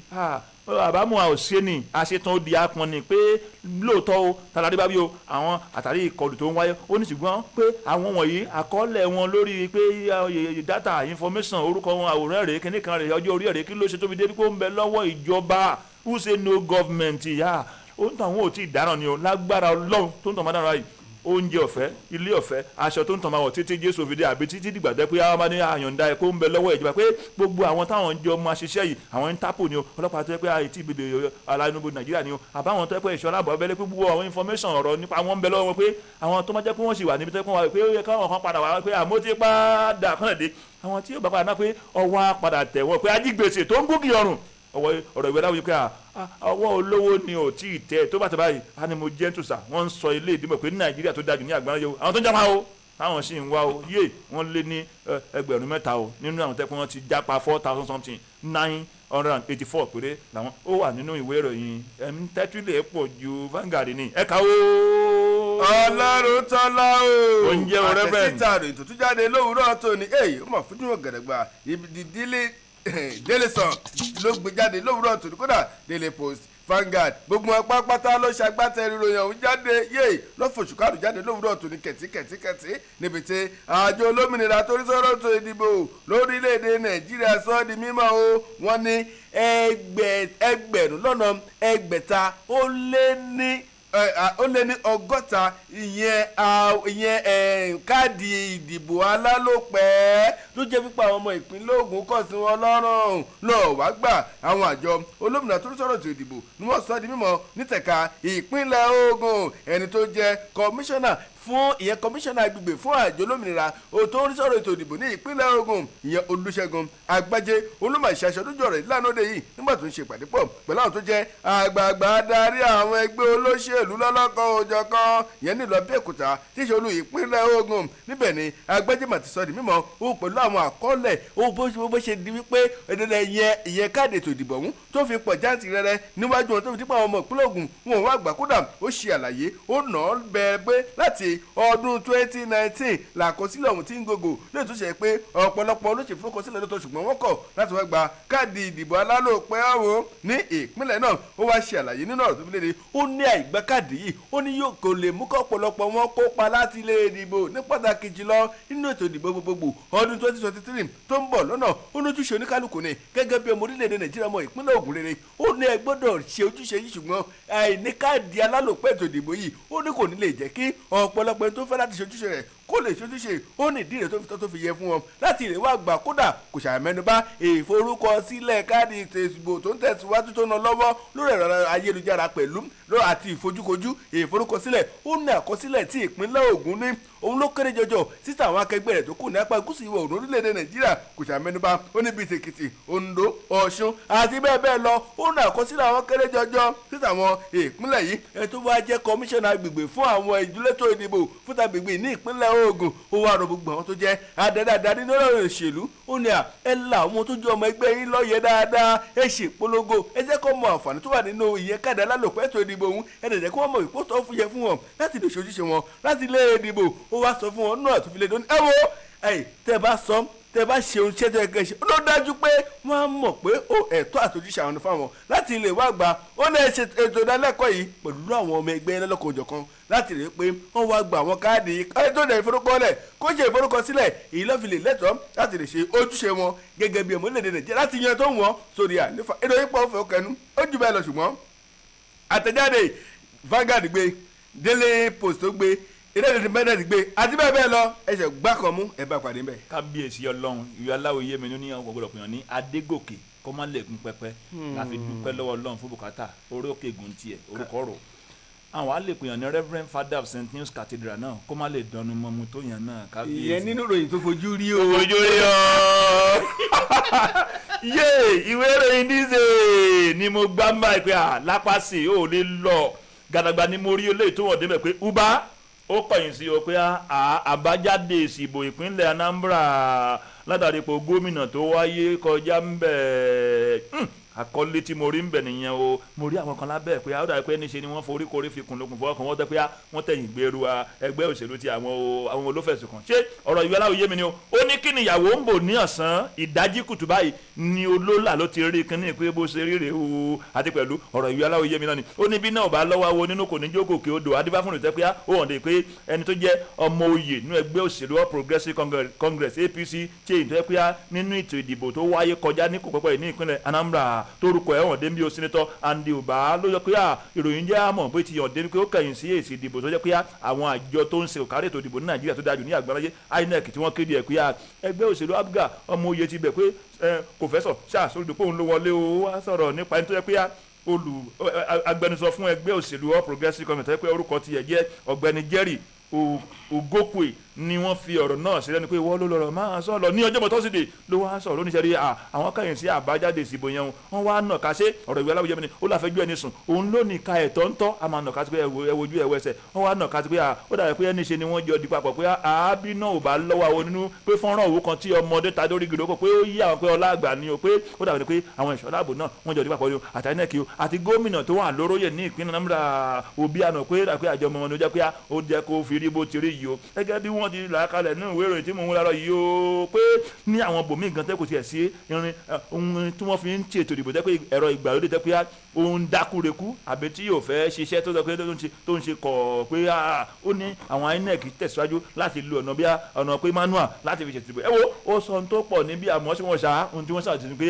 àbámu àwòṣe ni àṣetán ó di apọn ni pé lóòótọ́ o tàlàdé bá bí o àwọn àtàrí ìkọlù tó ń wáyé ó ní ṣùgbọ́n pé àwọn wọ̀nyí àkọọ́lẹ̀ wọn lórí pé data information orúkọ wọn àwòrán rèé kíní kan rèé ọjọ́ orí rèé kí ló ṣe tóbi dé pé ó ń bẹ lọ́wọ́ ìjọba who say no government ó ń tàn wọn ò tí ì dáràn ni o lágbára Ọlọ́run tó ń tàn máa dára yìí oúnjẹ ọ̀fẹ́ ilé ọ̀fẹ́ aṣọ tó ń tàn máa wọ̀ títí Jésù òfìdí àbí títí dìgbà jẹ́ pé àwọn bá ní àyànda ẹ̀ kó ń bẹ lọ́wọ́ ìjọba pé gbogbo àwọn táwọn jọ máa ṣiṣẹ́ yìí àwọn Interpol ni o ọlọ́pàá tó yẹ pé àìtí ìbèbè aláìnúbò Nàìjíríà ni o àbáwọn tó yẹ pé ìṣọ́ aláàbọ̀ abẹ́lé pé gbogbo àwọn information ọ̀rọ̀ nípa wọn ń bẹ lọ́wọ́ wọn pé àwọn tó máa jẹ́ pé wọ́n sì wà níbi tó yẹ pé ó yẹ káwọn kan padà wá pé àmọ́ ti padà kán dé àwọn tí yóò bá padà náà pé ọwọ́ á padà tẹ̀ wọ́n pé ajígbèsè tó ń gòkè ọrùn ọ̀rọ̀ ìwé láwùjọ pé ọwọ́ olówó ni ò tí ì tẹ́ tó bá tẹ báyìí á ní mo jẹ́ tùsà wọ́n ń sọ ilé ìdìbò pé ní Nàìjíríà tó dájú ní àgbáńlá yìí àwọn tó ń jápa o táwọn sì ń wá o yé wọ́n lé ní 3,000 o nínú àwọn tẹ́kun wọn ti jápa 4,000 something 984 péré làwọn ó wà nínú ìwé ìròyìn tẹ́túlẹ̀ pọ̀ ju Vanguard ni ẹ̀ka o. Ọlọ́run tọ́lá o oúnjẹ rẹ bẹ́ẹ̀ ni àtẹ̀síta rẹ̀ tó tún jáde lówùúrọ̀ tó ní èyí ó mà fún jùmọ̀ gẹ̀dẹ̀gbà ìdílé Daily Sun ló gbé jáde lówùúrọ̀ tó ní kódà Daily Post Vanguard gbogbo ọpá pátá ló ṣagbátẹrù ìròyìn ọ̀hún jáde yéè lọ́fọ̀ṣùkárù jáde lówùúrọ̀ tó ní kẹ̀tíkẹ̀tíkẹ̀tí níbi tí àjọ olómìnira torí sọ̀rọ̀ tó ìdìbò lórílẹ̀‐èdè Nàìjíríà sọ di mímọ́ o wọ́n ní ẹgbẹ̀rún lọ́nà ẹgbẹ̀ta ó lé ní 100 ìyẹn káàdì ìdìbò alálòpẹ́ tó jẹ́ pípa àwọn ọmọ ìpínlẹ̀ Ògùn kọ̀ sí wọn lọ́rùn lọ́ọ̀ wá gbà àwọn àjọ olómìnira tó sọ̀rọ̀ tó ìdìbò ni wọ́n sọ di mímọ̀ nítẹ̀ka ìpínlẹ̀ Ògùn ẹni tó jẹ́ kọmíṣánná fún ìyẹn kọmíṣánná agbègbè fún àjọ olómìnira tó ń sọ̀rọ̀ ètò ìdìbò ní ìpínlẹ̀ Ògùn ìyẹn Olúṣẹ́gun Agbájé olùmọ̀ọ́ṣẹ́ aṣọ́dúnjọ rẹ̀ lánàá òde yìí nígbà tó ń ṣe ìpàdé pọ̀ pẹ̀lú àwọn tó jẹ́ àgbààgbà adarí àwọn ẹgbẹ́ olóṣèlú lọ́lọ́kan òjọ̀kan ìyẹn nílùú Abẹ́òkúta tí í ṣe olú ìpínlẹ̀ Ògùn níbẹ̀ ni Agbájé mà ti sọ di mímọ̀ ó pẹ̀lú àwọn àkọọ́lẹ̀ ó bó ṣe di wípé ẹ̀dẹ̀dẹ̀ ìyẹn káàdì ètò ìdìbò ọ̀hún tó fi pọ̀ jáǹtì rẹ̀ níwájú wọn tó fi dípò àwọn ọmọ ìpínlẹ̀ Ògùn wọn ò wá gbà kódà ó ṣe àlàyé ó nà án bẹ̀rẹ̀ pé láti ọdún 2019 làkọsílẹ̀ ọ̀hún tí ń gògò lè tún ṣe pé ọ̀pọ̀lọpọ̀ olóṣèlú fọkọsílẹ̀ lọ́tọ̀ ṣùgbọ́n wọ́n kọ̀ láti wá gba káàdì ìdìbò alálòpẹ́ ọ̀hún ní ìpínlẹ̀ náà ó wá ṣe àlàyé nínú ọ̀rọ̀ tó fi léde ó ní àìgbà káàdì yìí ó ní yóò kò lè mú kọ́ ọ̀pọ̀lọpọ̀ wọn kópa láti ilé ìdìbò ní pàtàkì jùlọ nínú ètò ìdìbò gbogbogbò ọdún 2023 tó ń bọ̀ lọ́nà ó ní ojúṣe oníkálukú ni gẹ́gẹ́ bí ọmọ orílẹ̀-èdè Nàìjíríà ọmọ ìpínlẹ̀ Ògùn rere ó ní ẹ gbọ́dọ̀ ṣe ojúṣe yìí ṣùgbọ́n àìní káàdì alálòpẹ́ ètò ìdìbò yìí ó ní kò ní lè jẹ́ kí ọ̀pọ̀lọpọ̀ ẹni tó fẹ́ láti ṣe ojúṣe rẹ̀ kó lè ṣojúṣe ó ní ìdí rẹ̀ tó fi yẹ fún wọn láti lè wá gbà kódà kò ṣàmẹ́nubà ìforúkọsílẹ̀ káàdì ètò ìdìbò tó ń tẹ̀síwájú tó ń lọ lọ́wọ́ lórí ẹ̀rọ ayélujára pẹ̀lú àti ìfojúkojú ìforúkọsílẹ̀ ó ní àkọsílẹ̀ tí ìpínlẹ̀ Ògùn ní òun ló kéré jọjọ síta àwọn akẹgbẹ́ rẹ̀ tó kù ní apá gúúsù ìwọ̀ oòrùn orílẹ̀-èdè Nàìjíríà kò ṣàmẹ́nubà ó ní bíi Èkìtì Oǹdó Ọ̀ṣun àti bẹ́ẹ̀ bẹ́ẹ̀ lọ ó ní àkọsílẹ̀ àwọn kéré jọjọ síta àwọn ìpínlẹ̀ yìí ẹni tó wá jẹ́ kọmíṣánná agbègbè fún àwọn ìdúlétò ìdìbò fún tàgbègbè ní ìpínlẹ̀ Ògùn ó wá rọ gbogbo àwọn tó jẹ́ adarí lọ́rọ̀ òṣèlú ó ní ẹ la àwọn tó jẹ́ ọmọ ẹgbẹ́ yín lọ́yẹ̀ dáadáa ẹ ṣe ìpolongo ẹ jẹ́ kó mọ àǹfààní tó wà nínú ìyẹn káàdì alálòpẹ́ ètò ìdìbò ọ̀hún ẹ dẹ̀ jẹ́ kó mọ ìpò tó fúyẹ fún wọn láti lè ṣojúṣe wọn láti lè dìbò ó wá sọ fún wọn náà tó fi lè dún ẹ wo tẹ bá sọ tẹ bá ṣe ohun ṣẹ́ tẹ kẹ́ ṣe ó ló dájú pé wọ́n á mọ̀ pé ó ẹ̀tọ́ àtòjúṣe àwọn fáwọn láti lè wá gbà ó náà ṣe ètò ìdálẹ́kọ̀ọ́ yìí pẹ̀lú àwọn ọmọ ẹgbẹ́ lọ́lọ́kọ̀ òjọ̀kan láti rí i pé wọ́n wá gba àwọn káàdì tó dẹ̀ ìforúkọlẹ̀ kó ṣe ìforúkọsílẹ̀ èyí ló fi lè lẹ́tọ̀ọ́ láti lè ṣe ojúṣe wọn gẹ́gẹ́ bí ọmọ orílẹ̀-èdè Nàìjíríà láti yan tó ń wọ́n sórí àlefa ìròyìn pọ̀ fẹ́ kẹnu ó jù bẹ́ẹ̀ lọ ṣùgbọ́n àtẹ̀jáde Vanguard gbé Daily Post tó gbé ìrẹ́lẹ̀ mẹ́rẹ̀ẹ́dì gbé àti bẹ́ẹ̀ bẹ́ẹ̀ lọ ẹsẹ̀ gbá kan mú ẹ bá pàdé bẹ́ẹ̀. kábíyèsí Ọlọ́run ìwé aláwòye mi ní àwọn gbọdọ̀ pèèyàn ní Adégòkè kó má lè kún pẹpẹ láfi dúpẹ́ lọ́wọ́ Ọlọ́run fún bùkátà orí òkè gùn tiẹ̀ orúkọ rò àwọn á lè pè yàn ní Reverend Father of St. News Cathedral náà kó má lè dánú mọ́mu tó yàn náà kábíyèsí. ìyẹn nínú ìròyìn tó fojú rí o. fojú rí o. yé ìwé ìròyìn díje ni mo gbá ń báyìí pé lápásì ò lè lọ gàdàgbà ni mo rí eléyìí tó wọ̀ débẹ̀ pé uba ó kọ̀yìn sí o pé àbájáde ìsìbò ìpínlẹ̀ Anambra látàrí ipò gómìnà tó wáyé kọjá ń bẹ̀ àkọlé tí mo rí ń bẹ̀ nìyẹn o mo rí àwọn kan lábẹ́ pé àwọn dàbí pé níṣe ni wọ́n forí korí fi kùn lókun fọwọ́ kan wọ́n tẹ́ pé wọ́n tẹ̀yìn gbèrú ẹgbẹ́ òṣèlú ti àwọn olófẹ̀sùn kan ṣé ọ̀rọ̀ ìwé aláwọ̀ yé mi ni o ó ní kí ni ìyàwó ń bò ní ọ̀sán ìdájí kùtù báyìí ni olólà ló ti rí kíní pé bó ṣe ríre o àti pẹ̀lú ọ̀rọ̀ ìwé aláwọ̀ yé mi náà ni ó ní bí náà bá lọ́wọ́ wo nínú kò ní jókòó kí odò adífá fún ìtẹ́ pé ó hàn dé pé ẹni tó jẹ́ ọmọ oyè nínú ẹgbẹ́ òṣèlú All Progressives Congress APC ṣe ìtọ́ pé nínú ètò ìdìbò tó wáyé kọjá ní kò pẹ́pẹ́ ní ìpínlẹ̀ Anambra torúkọ ẹ̀ hàn dé bí o sínítọ́ Andy Uba ló yẹ pé ìròyìn jẹ́ àmọ̀ bó ti hàn dé pé ó kẹ̀yìn sí èsì ìdìbò tó jẹ́ pé àwọn àjọ tó ń ṣe òkàrí ètò ìdìbò ní Nàìjíríà tó dájú ní àgbáláyé INEC tí wọ́n kéde ẹ̀ pé ẹgbẹ́ òṣèlú APGA ọmọ oyè ti bẹ̀ pé kòfẹ́sọ̀ ṣáàṣolùdókò ń ló wọlé o wá sọ̀rọ̀ nípa ẹni tó yẹ pé agbẹnusọ fún ẹgbẹ́ òṣèlú All Progressives Congress tó yẹ pé orúkọ tiẹ̀ jẹ́ ọ̀gbẹ́ni Jerry Ogokwe ni wọ́n fi ọ̀rọ̀ náà sílẹ̀ ni pé wọ́n ló lọ́rọ̀ máa sọ lọ ní ọjọ́bọ̀ tọ́sídẹ̀ẹ́ ló wá sọ̀rọ̀ lóníṣẹ́rí àwọn kẹ́yìn sí àbájáde ìsìbò yẹn wọ́n wá nàka ṣe ọ̀rọ̀ ìwé aláwọ̀ yẹn ó láfẹ́jú ẹni sùn òun ló ní ka ẹ̀tọ́ ń tọ́ a máa nàka sí pé ẹwojú ẹwọ ẹsẹ̀ wọ́n wá nàka sí pé ó dàbí pé ẹni ṣe ni wọ́n jọ di papọ̀ pé àábí náà ò bá lọ́wọ́ àwọn nínú pé fọ́nrán òwú kan tí ọmọdé ta lórí gidi ó pé ó yí àwọn pé ọlá àgbà ni o pé ó dàbí pé àwọn ìṣọ́ láàbò náà wọ́n jọ di papọ̀ ni o àti INEC o àti gómìnà tó wà lóróyè ní ìpínlẹ̀ Anambra Obiano pé àjọ ọmọ wọn ló jẹ́ pé ó jẹ́ kó fi rí bó ti rí yìí o gẹ́gẹ́ bí wọ́n ti là á kalẹ̀ nínú ìwé ìròyìn tí mò ń lárọ̀ yìí o pé ní àwọn bòmíì gan tẹ́ kò tiẹ̀ sí irin ohun tí wọ́n fi ń ṣètò ìdìbò tẹ́ pé ẹ̀rọ ìgbàlódé tẹ́ pé ohun dákúrekú àbí tí yóò fẹ́ ṣiṣẹ́ tó ń ṣe kọ̀ pé ó ní àwọn INEC tẹ̀síwájú láti lo ọ̀nà bí ọ̀nà pé manual láti fi ṣètò ìdìbò ẹ wo ó sọ ohun tó pọ̀ níbi àmọ́ sí wọn ṣá ohun tí wọ́n ṣàtìní pé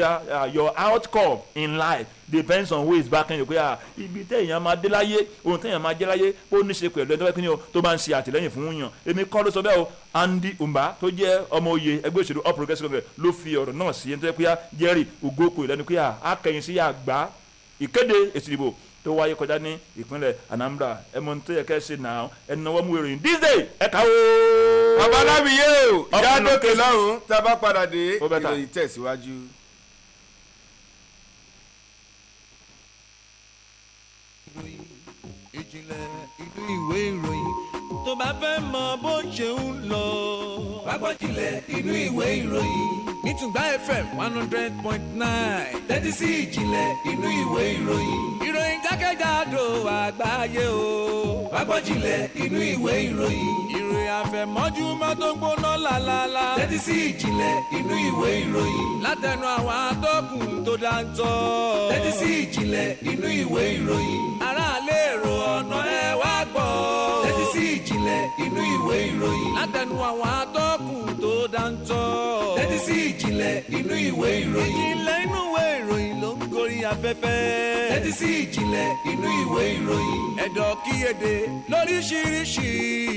your outcome in life depends on who is backing you pé ibi téèyàn máa dé láyé ohun téèyàn máa jẹ́ láyé ó ní ṣe pẹ̀lú ẹni tó bá ń ṣe àtìlẹ́yìn fún yàn èmi kọ́ ló sọ bẹ́ẹ̀ o Andy Uba tó jẹ́ ọmọ oyè ẹgbẹ́ òṣèlú All Progressives Congress ló fi ọ̀rọ̀ náà sí ẹni tó yẹ pé Jerry Ogokwe lẹ́nu pé akẹ́yìn sí àgbá ìkéde èsì ìdìbò tó wáyé kọjá ní ìpínlẹ̀ Anambra ẹmọ tó yẹ kẹ́ ṣe náà ẹnáwó mú ìròyìn dídé ẹ̀ka o. babalábíyé o ìdádókè lọ́rùn tá a bá padà dé ìròyìn tẹ̀síwájú. ìjìnlẹ̀ inú ìwé ìròyìn tó bá fẹ́ mọ bó ṣe ń lọ. Àgbọ̀jìnlẹ̀ inú ìwé ìròyìn nítùngbà FM 100.9. tẹ́tí sí ìjìnlẹ̀ inú ìwé ìròyìn. ìròyìn jákèjádò àgbáyé o. Àgbọ̀jìnlẹ̀ inú ìwé ìròyìn. ìròyìn àfẹ̀mọ́júmọ́ tó gbóná lálálá. tẹ́tí sí ìjìnlẹ̀ inú ìwé ìròyìn. látẹnu àwọn atọ́kùn tó dáńtọ́. tẹ́tí sí ìjìnlẹ̀ inú ìwé ìròyìn. aráàlú èrò ọ̀nà ẹ wá gbọ́. tẹ́tí sí ìjìnlẹ̀ inú ìwé ìròyìn. látẹnu àwọn atọ́kùn tó dáńtọ́. tẹ́tí sí ìjìnlẹ̀ inú ìwé ìròyìn. ìjìnlẹ̀ inú ìwé ìròyìn ló ń gorí afẹ́fẹ́. tẹ́tí sí ìjìnlẹ̀ inú ìwé ìròyìn. ẹ̀dọ̀ kíyèdè lóríṣiríṣi.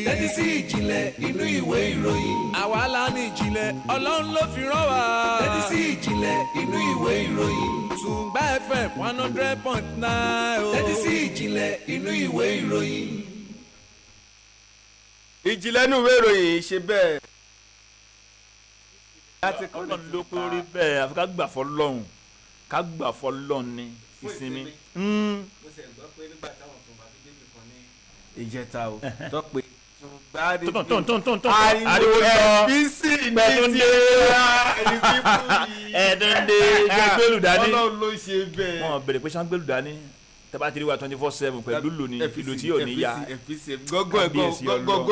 tẹ́tí sí ìjìnlẹ̀ inú ìwé ìròyìn. àwa la ní ìjìnlẹ̀ ọlọ́run ló fi rán wa. tẹ́tí sí ìjìnlẹ̀ inú ìwé ìròyìn. Tùngbà FM 100.9 o. tẹ́tí sí ìjìnlẹ̀ inú ìwé ìròyìn. ìjìnlẹ̀ inú ìwé ìròyìn ṣe bẹ́ẹ̀. Ọlọ́run ló pé orí bẹ́ẹ̀ àfi ká gbà fọ́lọ́run ká gbà fọ́lọ́run ní ìsinmi. mo ṣe gbọ́ pé nígbà táwọn tó bá fi débi kan ní ìjẹta o tó pé ariwo lọ FBC gbẹdúndé ẹdúndé gbẹgbẹlú dání. Ọlọ́run ló ṣe bẹ́ẹ̀. wọn bèrè pé sangbẹlú dání tẹ́bá ti rí wa 24/7 pẹ̀lú lò ní ìlú tí yóò ní ya gọ́gọ́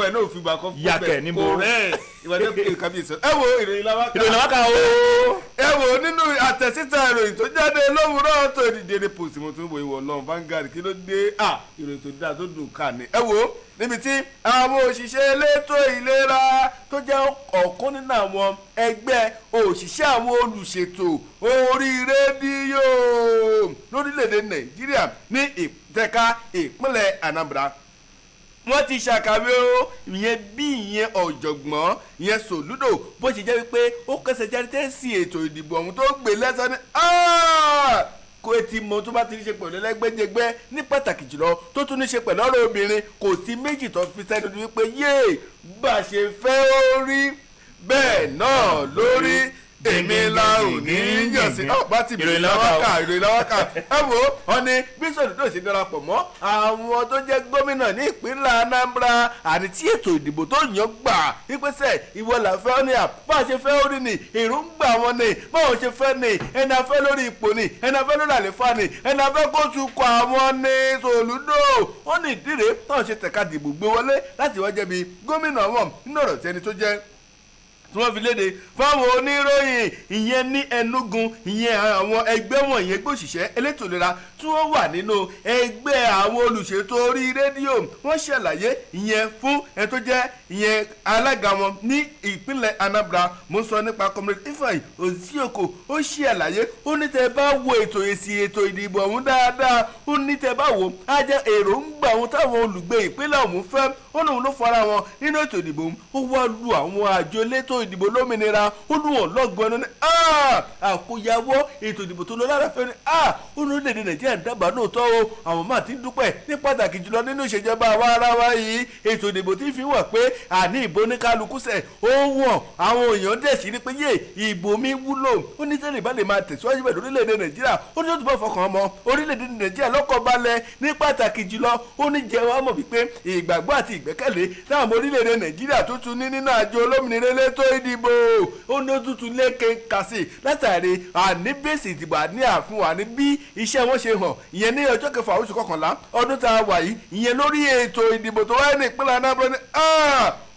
ẹ̀ náà fi gbà kọ́ fún bẹ́ẹ̀ yakẹ̀ níbo ìwádìí pé kábíyèsí ẹ wo ìròyìn làwákà o. ẹ wo nínú àtẹ̀síta ìròyìn tó jáde lówùúrọ̀ tó ní Daily Post mo tún wo ìwọ Ọlọ́run Vanguard kí ló dé ìròyìn tó dáa tó dùn ká ní. ẹ wo níbi tí àwọn òṣìṣẹ́ elétò ìlera tó jẹ́ ọ̀kan nínú àwọn ẹgbẹ́ òṣìṣẹ́ àwọn olùṣètò orí rédíò lórílẹ̀‐èdè Nàìjíríà ní ìtẹ̀ka ìpínlẹ̀ Anambra wọ́n ti ṣàkàwé o ìyẹn bí ìyẹn ọ̀jọ̀gbọ́n ìyẹn Soludo bó ṣe jẹ́ wípé ó kẹsẹ̀ jáde tẹ́sí ètò ìdìbò ọ̀hún tó gbé lẹ́sàn ní kó etí mọ tó bá ti ní ṣe pẹ̀lú ẹlẹ́gbẹ́jẹgbẹ́ ní pàtàkì jùlọ tó tún ní ṣe pẹ̀lú ọ̀rọ̀ obìnrin kò sí méjì tó fi sẹ́nu wípé yéè bá a ṣe fẹ́ ó rí bẹ́ẹ̀ náà lórí èmi la ò ní yàn sí bá ti bìrì lọ́wọ́kà ẹ wo wọn ni bísọ̀dù tó ṣe darapọ̀ mọ́ àwọn tó jẹ́ gómìnà ní ìpínlẹ̀ Anambra àti tí ètò ìdìbò tó yàn gbà ìpèsè ìwọ làfẹ́ ní bá a ṣe fẹ́ orí ni èròǹgbà wọn ni báwọn ṣe fẹ́ ni ẹni afẹ́ lórí ipò ni ẹni afẹ́ lórí àlefa ni ẹni afẹ́ kó tukọ̀ àwọn ní Sòlúdò wọn ní ìdíre táwọn ṣe tẹ̀ka dìbò gbé wọlé láti wọ́n jẹ̀bi gómìnà wọn nínú ọ̀rọ̀ tí ẹni tó jẹ́ tí wọ́n fi léde fáwọn oníròyìn ìyẹn ní Enugu ìyẹn àwọn ẹgbẹ́ wọ̀nyí ẹgbẹ́ òṣìṣẹ́ elétò ìlera tí wọ́n wà nínú ẹgbẹ́ àwọn olùṣètò orí rédíò wọ́n ṣàlàyé ìyẹn fún ẹ tó jẹ́ ìyẹn alága wọn ní ìpínlẹ̀ Anambra mo sọ nípa comrade Ifeanyi Ozioko ó ṣe àlàyé ó ní tẹ́ bá wo ètò ìdìbò ọ̀hún dáadáa ó ní tẹ́ bá wo á jẹ́ èròǹgbà ohun táwọn olùgbé ìpínlẹ̀ ọ̀hún fẹ́ ó lóun ló fara wọn nínú ètò ìdìbò ó wá lu àwọn àjọ elétò ìdìbò lómìnira ó lù wọ́n lọ́gbọ̀n ẹnu ní àkóyawọ́ ètò ìdìbò tó lọ lára fẹ́ ni ó ní orílẹ̀-èdè Nàìjíríà ń dábàá lóòótọ́ o àwọn máa ti ń dúpẹ́ ní pàtàkì jùlọ nínú ìṣèjọba àwa ara wa yìí ètò ìdìbò tí fi wà pé àní ìbò ní kálukú sẹ̀ ó wọ̀n àwọn èèyàn dẹ̀ sí ní pé yé ìbò mi wúlò ó ní tẹ́lẹ̀ bá lè máa tẹ̀síwájú pẹ̀lú orílẹ̀-èdè Nàìjíríà ó ní ó túbọ̀ fọkàn ọmọ orílẹ̀-èdè Nàìjíríà lọ́kọ̀ balẹ̀ ní pàtàkì jùlọ ó ní jẹ́ wá mọ̀ wípé ìgbàgbọ́ àti ìgbẹ́kẹ̀lé táwọn orílẹ̀-èdè Nàìjíríà tó tún ní nínú àjọ olómìnira elétò ìdìbò ó ní ó tuntun lékè kàsí látàrí àní bẹ́sì ìdìbò àní àfihàn àní bí iṣẹ́ wọn ṣe hàn ìyẹn ní ọjọ́ kẹfà oṣù kọkànlá ọdún tá a wà yìí ìyẹn lórí ètò ìdìbò tó wáyé ní ìpínlẹ̀ Anambra ní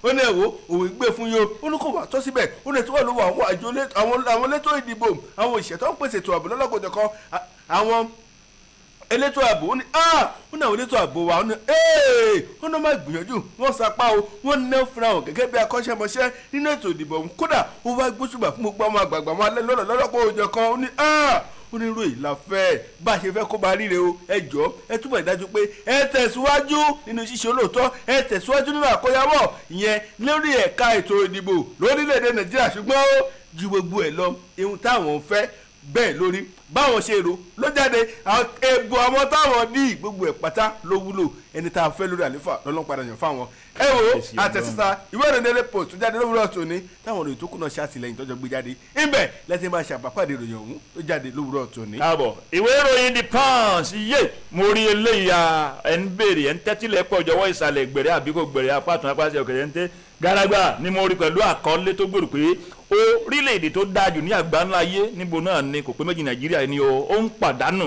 ó ní ẹ̀wò òwe gbé fún yín ó ní kò wà tó síbẹ̀ ó ní tí wọ́n lọ́wọ́ àwọn àjọ àwọn elétò ìdìbò àwọn òṣìṣẹ́ tó ń pèsè ètò ààbò lọ́lọ́kọ̀ọ́jọ̀ kan àwọn elétò ààbò ó ní àwọn elétò ààbò wa ó ní má gbìyànjú wọ́n sapá o wọ́n ná fúnra wọn gẹ́gẹ́ bí akọ́ṣẹ́mọṣẹ́ nínú ètò ìdìbò ọ̀hún kódà ó wá gbóṣùbà fún gbogbo àwọn àgbààgbà wọn alẹ́ lọ́lọ́pọ̀ òjò kan ó ní onírò ìlàfẹ́ bá a ṣe fẹ́ kó bá ríre o ẹ jọ̀ọ́ ẹ túbọ̀ ìdájú pé ẹ tẹ̀síwájú nínú ṣíṣe olóòótọ́ ẹ tẹ̀síwájú nínú àkóyawọ́ ìyẹn lórí ẹ̀ka ètò ìdìbò lórílẹ̀‐èdè Nàìjíríà ṣùgbọ́n ó ju gbogbo ẹ̀ lọ ihun táwọn fẹ́ bẹ́ẹ̀ lórí báwọn ṣe rò ló jáde èbò àwọn táwọn ní gbogbo ẹ̀ pátá ló wúlò ẹni tá a fẹ́ lórí àléfà lọ́lọ́ padà yàn fáwọn ẹ wo àtẹ̀síta ìwé ìròyìn Daily Post tó jáde lówùúrọ̀ tòní táwọn olóyè tó kùnà ṣàtìlẹ́yìn tọ́jọ́ gbé jáde ńbẹ̀ lẹ́sìn máa ṣàpàpàdé ìròyìn ọ̀hún tó jáde lówùúrọ̀ tòní. káàbọ̀ ìwé ìròyìn The Punch yé mo rí eléyà ẹ̀ ń béèrè ẹ̀ ń tẹ́tílẹ̀ pọ̀ jọ̀wọ́ ìsàlẹ̀ gbèrè àbí kò gbèrè apá àtúnṣe apá àṣẹ òkèlè ń tẹ́ gàràgbà ni mo rí pẹ̀lú àkọlé tó gbèrò pé orílẹ̀-èdè tó dáa jù ní àgbáńlá ayé níbo náà ni kò pé méjì Nàìjíríà ni ó ń pàdánù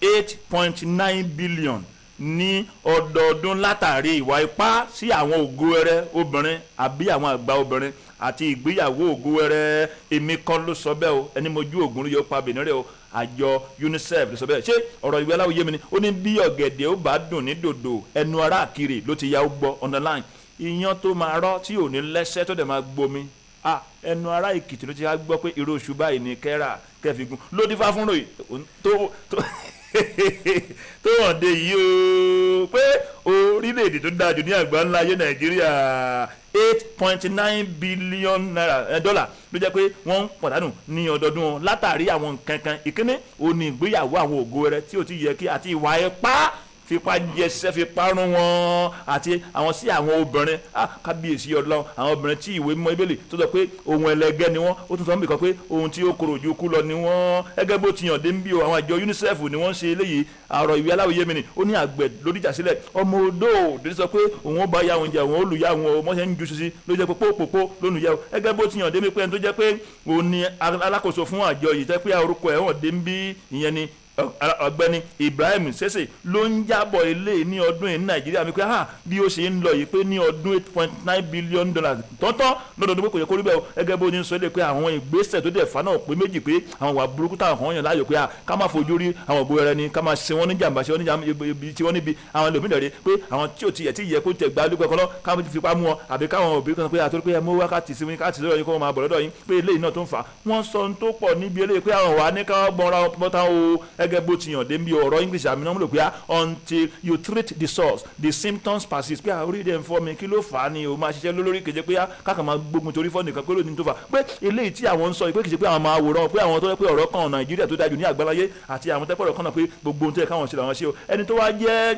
8.9 billion ní ọdọọdún látàrí ìwà ipá sí àwọn ògówẹrẹ obìnrin àbí àwọn àgbà obìnrin àti ìgbéyàwó ògówẹrẹ èmi kan ló sọ bẹ́ẹ̀ o ẹni mojú ògùn ló yọ pa bìnrin rẹ o àjọ UNICEF ló sọ bẹ́ẹ̀ ṣé ọ̀rọ̀ ìwé aláwọ̀ yé mi ni ó ní bí ọ̀gẹ̀dẹ̀ ó bá dùn ní dòdò ẹnu ara àkiri ló ti ya ó gbọ́ underline iyán tó máa rọ́ tí ò ní lẹ́sẹ̀ tó dẹ̀ máa gbomi ẹnu ara Èkìtì ló ti wá gbọ́ pé irú oṣù báyìí ní kẹ́rà kẹfìgún ló dífá fún ròyìn tó hàn dé yìí o pé orílẹ̀-èdè tó dáa jù ní àgbáńlá ayé Nàìjíríà 8.9 billion naira dọ́là ló jẹ́ pé wọ́n ń pàdánù ní ọdọọdún látàrí àwọn nǹkan kan ìkíní òní ìgbéyàwó àwọn ògo rẹ tí ó ti yẹ kí àti ìwà ipá fipá jẹsẹ fipá rún wọn àti àwọn sí àwọn obìnrin kábíyèsí Ọlọ́run àwọn obìnrin tí ìwé mímọ́ Bíbélì tó sọ pé ohun ẹlẹgẹ́ ni wọ́n ó tún sọ níbi kan pé ohun tí ó korò ju kú lọ ni wọ́n gẹ́gẹ́ bó ti yàn dé ń bí o àwọn àjọ UNICEF ni wọ́n ń ṣe eléyìí àrọ̀ ìwé aláwọ̀ yémi ni ó ní àgbẹ̀ lódìjà sílẹ̀ ọmọ odò òde sọ pé òun ó bá ya òun jẹ òun ó lù ya òun ọmọ ṣe ń ju sisi ló jẹ́ pé pópópó lónìí yẹ o gẹ́gẹ́ bó ti yàn dé mi pé ẹni tó jẹ́ pé òun ni alákòóso fún àjọ yìí tẹ́ pé orúkọ ẹ̀ hàn dé ń bí ìyẹn ni ọ̀gbẹ́ni Ibrahim Sese ló ń jábọ̀ ilé ní ọdún yìí ní Nàìjíríà mi pé bí ó ṣe ń lọ yìí pé ní ọdún 8.9 billion dollars tọ́tọ́ lọ́dọọdún pé kò yẹ kó rí bẹ́ẹ̀ o gẹ́gẹ́ bó ní sọ lé pé àwọn ìgbésẹ̀ tó dẹ̀ fa náà pé méjì pé àwọn wà burúkú táwọn kan yàn láàyò pé ká má fojú rí àwọn ògbó rẹ ni ká má ṣe wọ́n ní jàǹbá ṣe wọ́n ní jàǹbá tí wọ́n níbi àwọn ẹlòmíràn rẹ pé àwọn tí ò tiẹ̀ tí yẹ kó tẹ̀ gbá lóko ẹ̀kọ́ náà ká fi fipá mú wọn àbí káwọn òbí kan pé àtúrò pé ẹ mú wákàtí sí wọn káàtì lọ́dọ̀ yín kó wọn máa bọ̀ lọ́dọ̀ yín pé eléyìí náà tó ń fà wọ́n sọ ohun tó pọ̀ níbi eléyìí pé àwọn wà ní káwọn gbọ́nra bọ́tà o gẹ́gẹ́ bó ti yàn dé bí ọ̀rọ̀ English àmì náà mo lò pé until you treat the source the symptoms persist pé orí dẹ̀ ń fọ́ mi kí ló fà á ni o máa ṣiṣẹ́ lórí kejì pé káàkà máa gbógun torí fọ́ nìkan pé lónìí tó fà pé eléyìí tí àwọn ń sọ pé kì í ṣe pé àwọn máa wòran pé àwọn tó yẹ pé ọ̀rọ̀ kan Nàìjíríà tó dájú ní àgbáláyé àti àwọn tẹ́pọ̀ ọ̀rọ̀ kan náà pé gbogbo ohun tó yẹ káwọn ṣe làwọn ṣe o ẹni tó wá jẹ́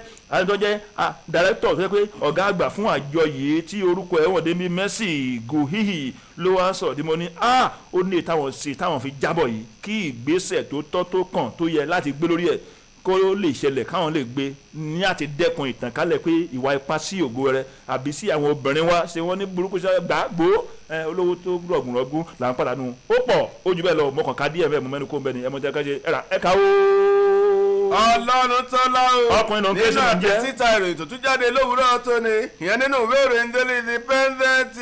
director tó yẹ pé ọ̀gá àgbà fún àjọ yìí tí orúkọ ẹ̀ wọ̀n dé bí Mercy Gohihi ló wá sọ̀rọ̀ dí mo ní ó ní táwọn ṣe táwọn fi jábọ̀ yìí kí ìgbésẹ̀ tó tọ́ tó kàn tó yẹ láti gbé lórí ẹ̀ kó lè ṣẹlẹ̀ káwọn lè gbé ní àti dẹ́kun ìtànkálẹ̀ pé ìwà ipá sí ògo rẹ̀ àbí sí àwọn obìnrin wa ṣe wọ́n ní burúkú ṣe gbàgbó olówó tó rọ̀gùnrọ̀gùn là ń pàdánù ó pọ̀ ó jù bẹ́ẹ̀ lọ mọ̀kàn ká díẹ̀ bẹ́ẹ̀ mọ̀ mẹ́nu kó ń bẹ́ẹ̀ ni ẹ̀mọ́jà ká ṣe ẹ̀ka ó. Ọlọ́run tó lọ́rùn ọkùnrin ló ń ké sí nínú ìjẹ́ àtẹ̀síta ìròyìn tó tún jáde lówùúrọ̀ tó ni ìyẹn nínú ìwé ìròyìn Daily Independent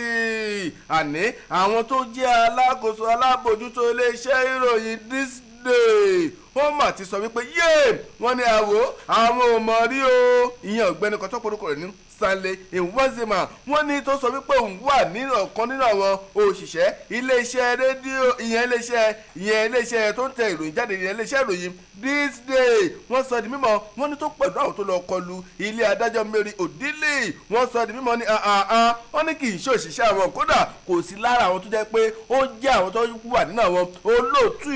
àní àwọn tó jẹ́ alákòóso alábòjútó iléeṣẹ́ ìròyìn This Day wọ́n mà ti sọ wípé wọ́n ní àwọn ò mọ̀ rí o ìyẹn ọ̀gbẹ́ni kan tó porúkọ rẹ̀ ní Stanley Nwazima wọ́n ní tó sọ wípé òun wà nínú ọ̀kan nínú àwọn òṣìṣẹ́ iléeṣẹ́ rédíò ìyẹn iléeṣẹ́ tó ń tẹ ìròyìn jáde ìyẹn iléeṣẹ́ ìròyìn This Day wọ́n sọ di mímọ̀ wọ́n ní tó pẹ̀lú àwọn tó lọ kọlu ilé adájọ́ Mary Odili wọ́n sọ di mímọ̀ ní wọ́n ní kì í ṣe òṣìṣẹ́ àwọn kódà kò sí lára àwọn tó jẹ́ pé ó jẹ́ àwọn tó wà nínú àwọn olóòtú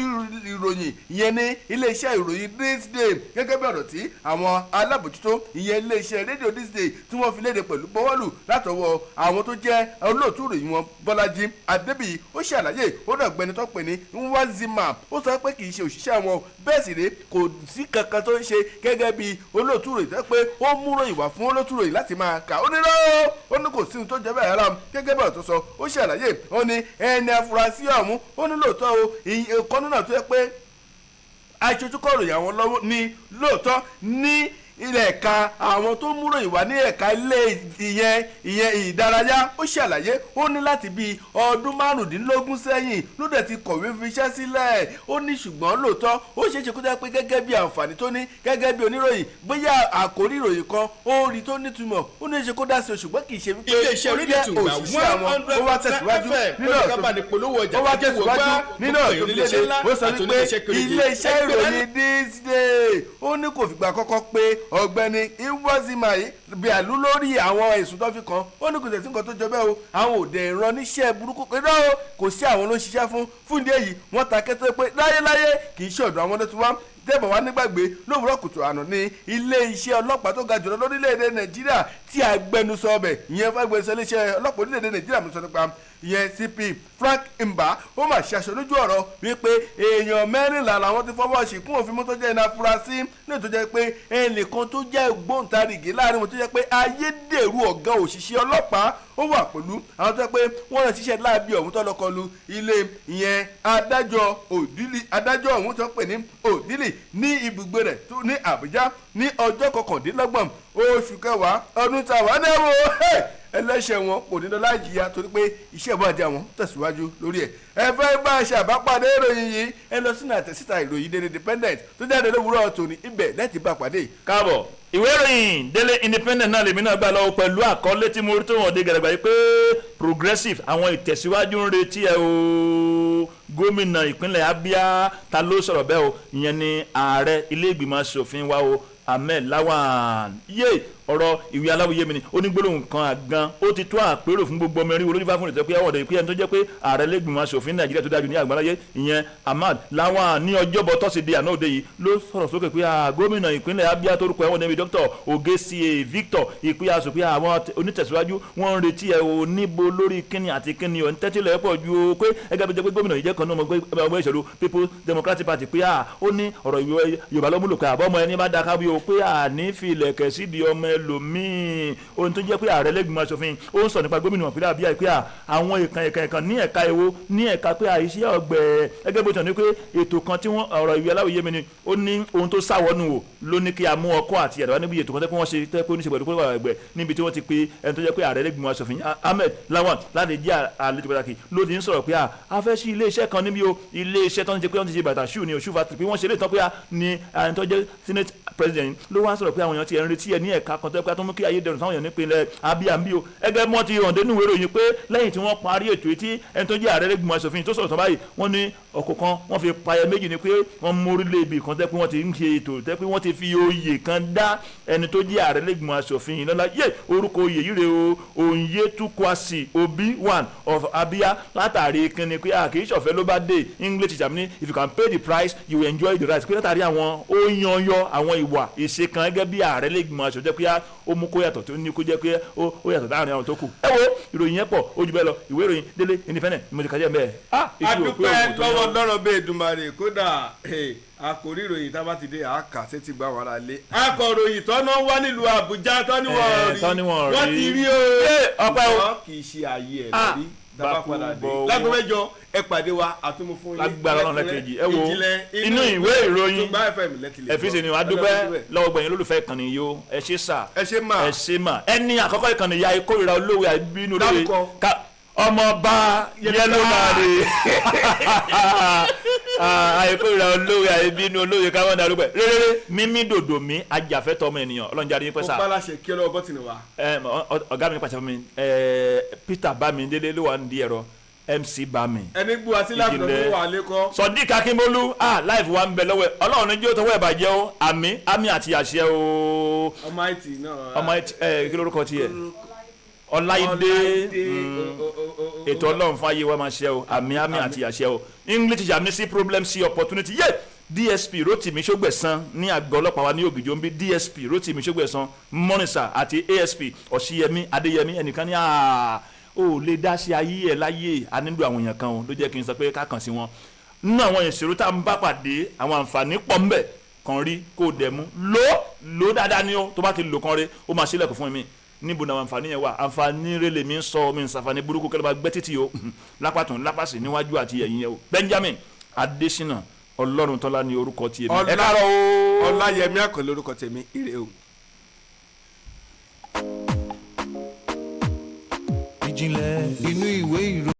ìròyìn ìyẹn ní iléeṣẹ́ ìròyìn This Day gẹ́gẹ́ bí ọ̀rọ̀ tí àwọn alábòjútó ìyẹn iléeṣẹ́ rédíò This Day tí wọ́n fi léde pẹ̀lú bọ́wọ́lù látọwọ́ àwọn tó jẹ́ olóòtú ìròyìn wọn Bọ́lájí Adébíyì ó ṣàlàyé ó náà gbẹni tó pè ní Nwazima ó sọ pé kì í ṣe òṣìṣẹ́ àwọn bẹ́ẹ̀ sì rèé kò sí kankan tó ń ṣe gẹ́gẹ́ bí olóòtú ìròyìn tó pé ó múrò ìwà fún olóòtú ìròyìn láti máa kà ó ní rárá ó ní kò sí ohun tó jẹ́ bẹ́ẹ̀ rárá gẹ́gẹ́ bí ọ̀rọ̀ tó sọ ó ṣàlàyé ó ní ẹni afurasí ọ̀hún ó ní lóòótọ́ o ìkọ́nú náà tó yẹ pé aṣojúkọ̀ròyìn àwọn lọ́wọ́ ní lóòótọ́ ní ilẹ̀ ẹ̀ka àwọn tó múrò ìwà ní ẹ̀ka ilé ìyẹn ìdárayá ó ṣàlàyé ó ní láti bíi ọdún 15 sẹ́yìn ló dẹ̀ ti kọ̀wé fiṣẹ́ sílẹ̀ ó ní ṣùgbọ́n lóòótọ́ ó ṣeé ṣe kó jẹ́ pé gẹ́gẹ́ bí àǹfààní tó ní gẹ́gẹ́ bí oníròyìn bóyá àkórí ìròyìn kan ó rí tó nítumọ̀ ó ní ṣe kó dá sí ṣùgbọ́n kì í ṣe wípé iléeṣẹ́ orílẹ̀-èdè òṣìṣẹ́ àwọn ó wá tẹ̀síwájú nínú ọ̀tọ̀ ó sọ wípé iléeṣẹ́ ìròyìn This Day ó ní kò fìgbà kọ́kọ́ pé ọ̀gbẹ́ni Nwazima yìí bí àlú lórí àwọn ẹ̀sùn tó fi kàn ó ní kò tẹ̀sí nǹkan tó jọ bẹ́ẹ̀ o àwọn òde ìran níṣẹ́ burúkú pé náà kò sí àwọn ló ń ṣiṣẹ́ fún ìdí èyí wọ́n ta kẹ́tọ́ pé láyéláyé kì í ṣe ọ̀dọ̀ àwọn lọ́tún wá tẹ́bọ̀ wá nígbàgbé lówùúrọ̀ kùtù àná ní ilé iṣẹ́ ọlọ́pàá tó ga jùlọ lórílẹ̀‐èdè Nàìjíríà tí agbẹnusọ ọbẹ̀ ìyẹn fagbẹnusọ iléeṣẹ́ ọlọ́pàá orílẹ̀‐èdè Nàìjíríà mú sọ nípa ìyẹn CP Frank Mba ó mà ṣaṣọ lójú ọ̀rọ̀ wípé èèyàn 14 làwọn ti fọwọ́ ṣìkún òfin mú tó jẹ́ iná afurasí ní tó jẹ́ pé ẹnìkan tó jẹ́ ògbóǹtarìgì láàrin wọn tó jẹ́ pé ayédèrú ọ̀gá òṣìṣẹ́ ọlọ́pàá ó wà pẹ̀lú àwọn tó jẹ́ pé wọ́n rẹ̀ ṣiṣẹ́ láàbí ọ̀hún tó lọ́kọlu ilé ìyẹn adájọ́ ọ̀hún tó pè ní Odili ní ibùgbé rẹ̀ ní Àbújá ní ọjọ́ 29 oṣù kẹwàá ọdún tàwa náà wò ẹlẹ́ṣẹ̀ wọn kò ní lọ láì jìyà torí pé iṣẹ́ ìwádìí àwọn tẹ̀síwájú lórí ẹ̀ ẹ fẹ́ bá a ṣe àbápàdé ìròyìn yìí ẹ lọ sínú àtẹ̀síta ìròyìn Daily Independent tó jáde lówùúrọ̀ tòní ibẹ̀ lẹ́tì bá pàdé. káàbọ̀ ìwé ìròyìn Daily Independent náà lèmi náà gbà lọ́wọ́ pẹ̀lú àkọlé tí mo rí tó wọ́n dé gàdàgbà yìí pé progressive àwọn ìtẹ̀síwájú ń retí ẹ o gómìnà ìpínlẹ̀ Abia ta ló sọ̀rọ̀ bẹ́ẹ̀ o ìyẹn ni ààrẹ ilé ìgbìmọ̀ asòfin wa o Ahmed Lawan ọ̀rọ̀ ìwé aláwòye mi ni onígbólóhùn kan àgan ó ti tó àpérò fún gbogbo ọmọ eriwo olójúfà fún ìtẹ́ pé ẹ̀wọ̀n dẹ̀ pé ẹni tó jẹ́ pé ààrẹ lẹ́gbìmọ̀ asòfin Nàìjíríà tó dájú ní àgbáláyé ìyẹn Ahmed Lawan ní ọjọ́bọ̀ tọ́sídẹ̀ẹ́ àná òde yìí ló sọ̀rọ̀ sókè pé gómìnà ìpínlẹ̀ Abia torúkọ ẹ̀wọ̀n níbi Dr. Ogesie Victor ìpínyà asòfin àwọn onítẹ̀síwájú wọ́n ń retí ẹ̀ o níbo lórí kíni àti kíni ọ̀ ń tẹ́tí lẹ̀ pọ̀ ju pé ẹgbẹ́ bí jẹ́ pé gómìnà ìjẹ́ kan náà ọmọ ìṣèlú People's Democratic Party pé ó ní ọ̀rọ̀ Yorùbá lọ́múlò pé àbọ̀ ọmọ ẹni bá dáká bí o pé ní fi ilẹ̀kẹ̀ sídìí ọmọ ẹlòmíì ohun tó jẹ́ pé ààrẹ lẹ́gbìmọ̀ aṣòfin ó ń sọ nípa gómìnà ìpínlẹ̀ Abia pé àwọn ìkànnì ní ẹ̀ka èwo ní ẹ̀ka pé àìsí ọ̀gbẹ̀ ẹgbẹ́ bó tàn ní pé ètò kan tí wọ́n ọ̀rọ̀ ìwé aláwòye mi ni ó ní ohun tó sáwọ́nù o ló ní kí a mú ọkọ́ àti ẹ̀dá níbi ètò kan tẹ́ pé wọ́n ṣe tẹ́ pé oníṣègùn ẹ̀dùnkún ẹ̀gbẹ̀ níbi tí wọ́n ti pe ẹni tó jẹ́ pé ààrẹ lẹ́gbìmọ̀ aṣòfin Ahmed Lawan láti jẹ́ àlejò pàtàkì ló ti ń sọ̀rọ̀ pé a fẹ́ sí iléeṣẹ́ kan níbi o iléeṣẹ́ tó ń jẹ́ pé wọ́n ti ṣe bàtà ṣù ní oṣù fatiri pé wọ́n ṣe lè tán pé ní ẹni tó jẹ́ Senate President ló wá sọ̀rọ̀ pé àwọn èèyàn ti ẹ̀ ń retí ẹ̀ ní ẹ̀ka kan kan tó pé tó mú kí ayédèrú sáwọn èèyàn nípìnlẹ̀ Abia ń bí o ẹgẹ́ mọ́ ti hàn dénú ìwé ìròyìn pé lẹ́yìn tí wọ́n parí ètò tí ẹni tó jẹ́ ààrẹ lẹ́gbìmọ̀ aṣòfin tó sọ̀rọ̀ tán báyìí wọ́n ní ọkọ̀ kan wọ́n fi payẹ méjì ni pé wọ́n mórílẹ̀ ibi kan tẹ́ pé wọ́n ti ń ṣe ètò tẹ́ pé wọ́n ti fi oyè kan dá ẹni tó jẹ́ ààrẹ lẹ́gbìmọ̀ aṣòfin lọ́la yé orúkọ oyè yìí rè o Onyetukwasi Obi1 of Abia látàrí kíni pé kì í ṣọ̀fẹ́ ló bá dé English teacher mi if you can pay the price you will enjoy the rice pé látàrí àwọn ó yanyọ àwọn ìwà ìṣe kan gẹ́gẹ́ bí ààrẹ lẹ́gbìmọ̀ aṣòfin jẹ́ pé ó mú kó yàtọ̀ tó ní kó jẹ́ pé ó yàtọ̀ láàrin àwọn tó kù ẹ wo ìròyìn yẹn pọ̀ ó jù bẹ́ẹ̀ lọ ìwé ìròyìn Délé Independent mo ti kájẹ́ mbẹ́ adúpẹ́ lọ́wọ́ lọ́rọ̀ bẹ́ẹ̀ Èdùmàrè kódà àkòrí ìròyìn tá a bá ti dé àákà sétí gbà wọn ara lé akọ̀ròyìn tọ́nà wá nílùú Àbújá tọ́níwọ̀n wọ́n ti rí o ọpẹ́ o kì í ṣe ayé ẹ̀ lórí dábàá padà dé lágbo mẹ́jọ ẹ pàdé wa àtúmọ̀ fún yín lágbára náà lẹ́kẹ̀jì ẹ wo inú ìwé ìròyìn ẹ̀fíìsì ni wàá dúpẹ́ lọ́wọ́ gbẹ̀yìn olólùfẹ́ ìkànnì yìí o ẹ ṣé sà ẹ ṣé mà ẹni àkọ́kọ́ ìkànnì ya ìkórìíra olówó àbínú olóye ọmọọba yẹlò láre àìkórìíra olówó àìbínú olóye káwọn dàrú pẹ rere mímí dòdò mi ajàfẹ́tọ̀ ọmọ ènìyàn ọlọ́njà ní pẹ́sà. ó bá láṣẹ kí ọlọ́wọ́ bọ́tìnì wa. ọ̀gá mi pàṣẹ fún mi Peter Bámidélé ló wà ní ẹ̀rọ MC Bami. ẹni gbú wa sí láti lọ́wọ́ wà lẹ́kọ́. Sodiq Akínbólú láìfù wa ń bẹ lọ́wọ́ ẹ̀ ọlọ́run ní jẹ́ òtọ́wọ́ ẹ̀ bàjẹ́ o àmì àti àṣẹ o. ọmọ àìtì náà. ọmọ àìtì kí lórúkọ tiẹ̀ Ọláìdé ètò ọlọ́run fún ayé wa máa ṣe o àmì àti àṣẹ o English teacher mi sí problem sí opportunity yé DSP Rotimi Sógbẹ̀san ní àgọ́ ọlọ́pàá wa ní Ògìjò ń bí DSP Rotimi Sógbẹ̀san mọ́nìsà àti ASP Ọ̀ṣìyẹmí Adéyẹmí ẹnìkan ní ó lè dá sí ayé ẹ̀ láyé a nílò àwọn èèyàn kan o ló jẹ́ kí n sọ pé ká kàn sí wọn nínú àwọn ìṣòro tá à ń bá pàdé àwọn àǹfààní pọ̀ ń bẹ kan rí kó dẹ̀ mú lò dáadáa ni ó tó bá ti lò kan rí ó máa ṣílẹ̀kùn fún mi níbo ni àwọn àǹfààní yẹn wà àǹfààní rẹ̀ lèmi ń sọ mi ń sàǹfààní burúkú kẹlẹ́ bá gbẹ́ títì o lápàtún lápàsì níwájú àti ẹ̀yìn yẹn o Benjamin Adésínà Ọlọ́run tọ́lá ní orúkọ tiẹ̀ mi ẹ káàárọ̀ o Ọláyẹmí Àkànlé orúkọ tèmi ire o. ìjìnlẹ̀ inú ìwé ìròyìn.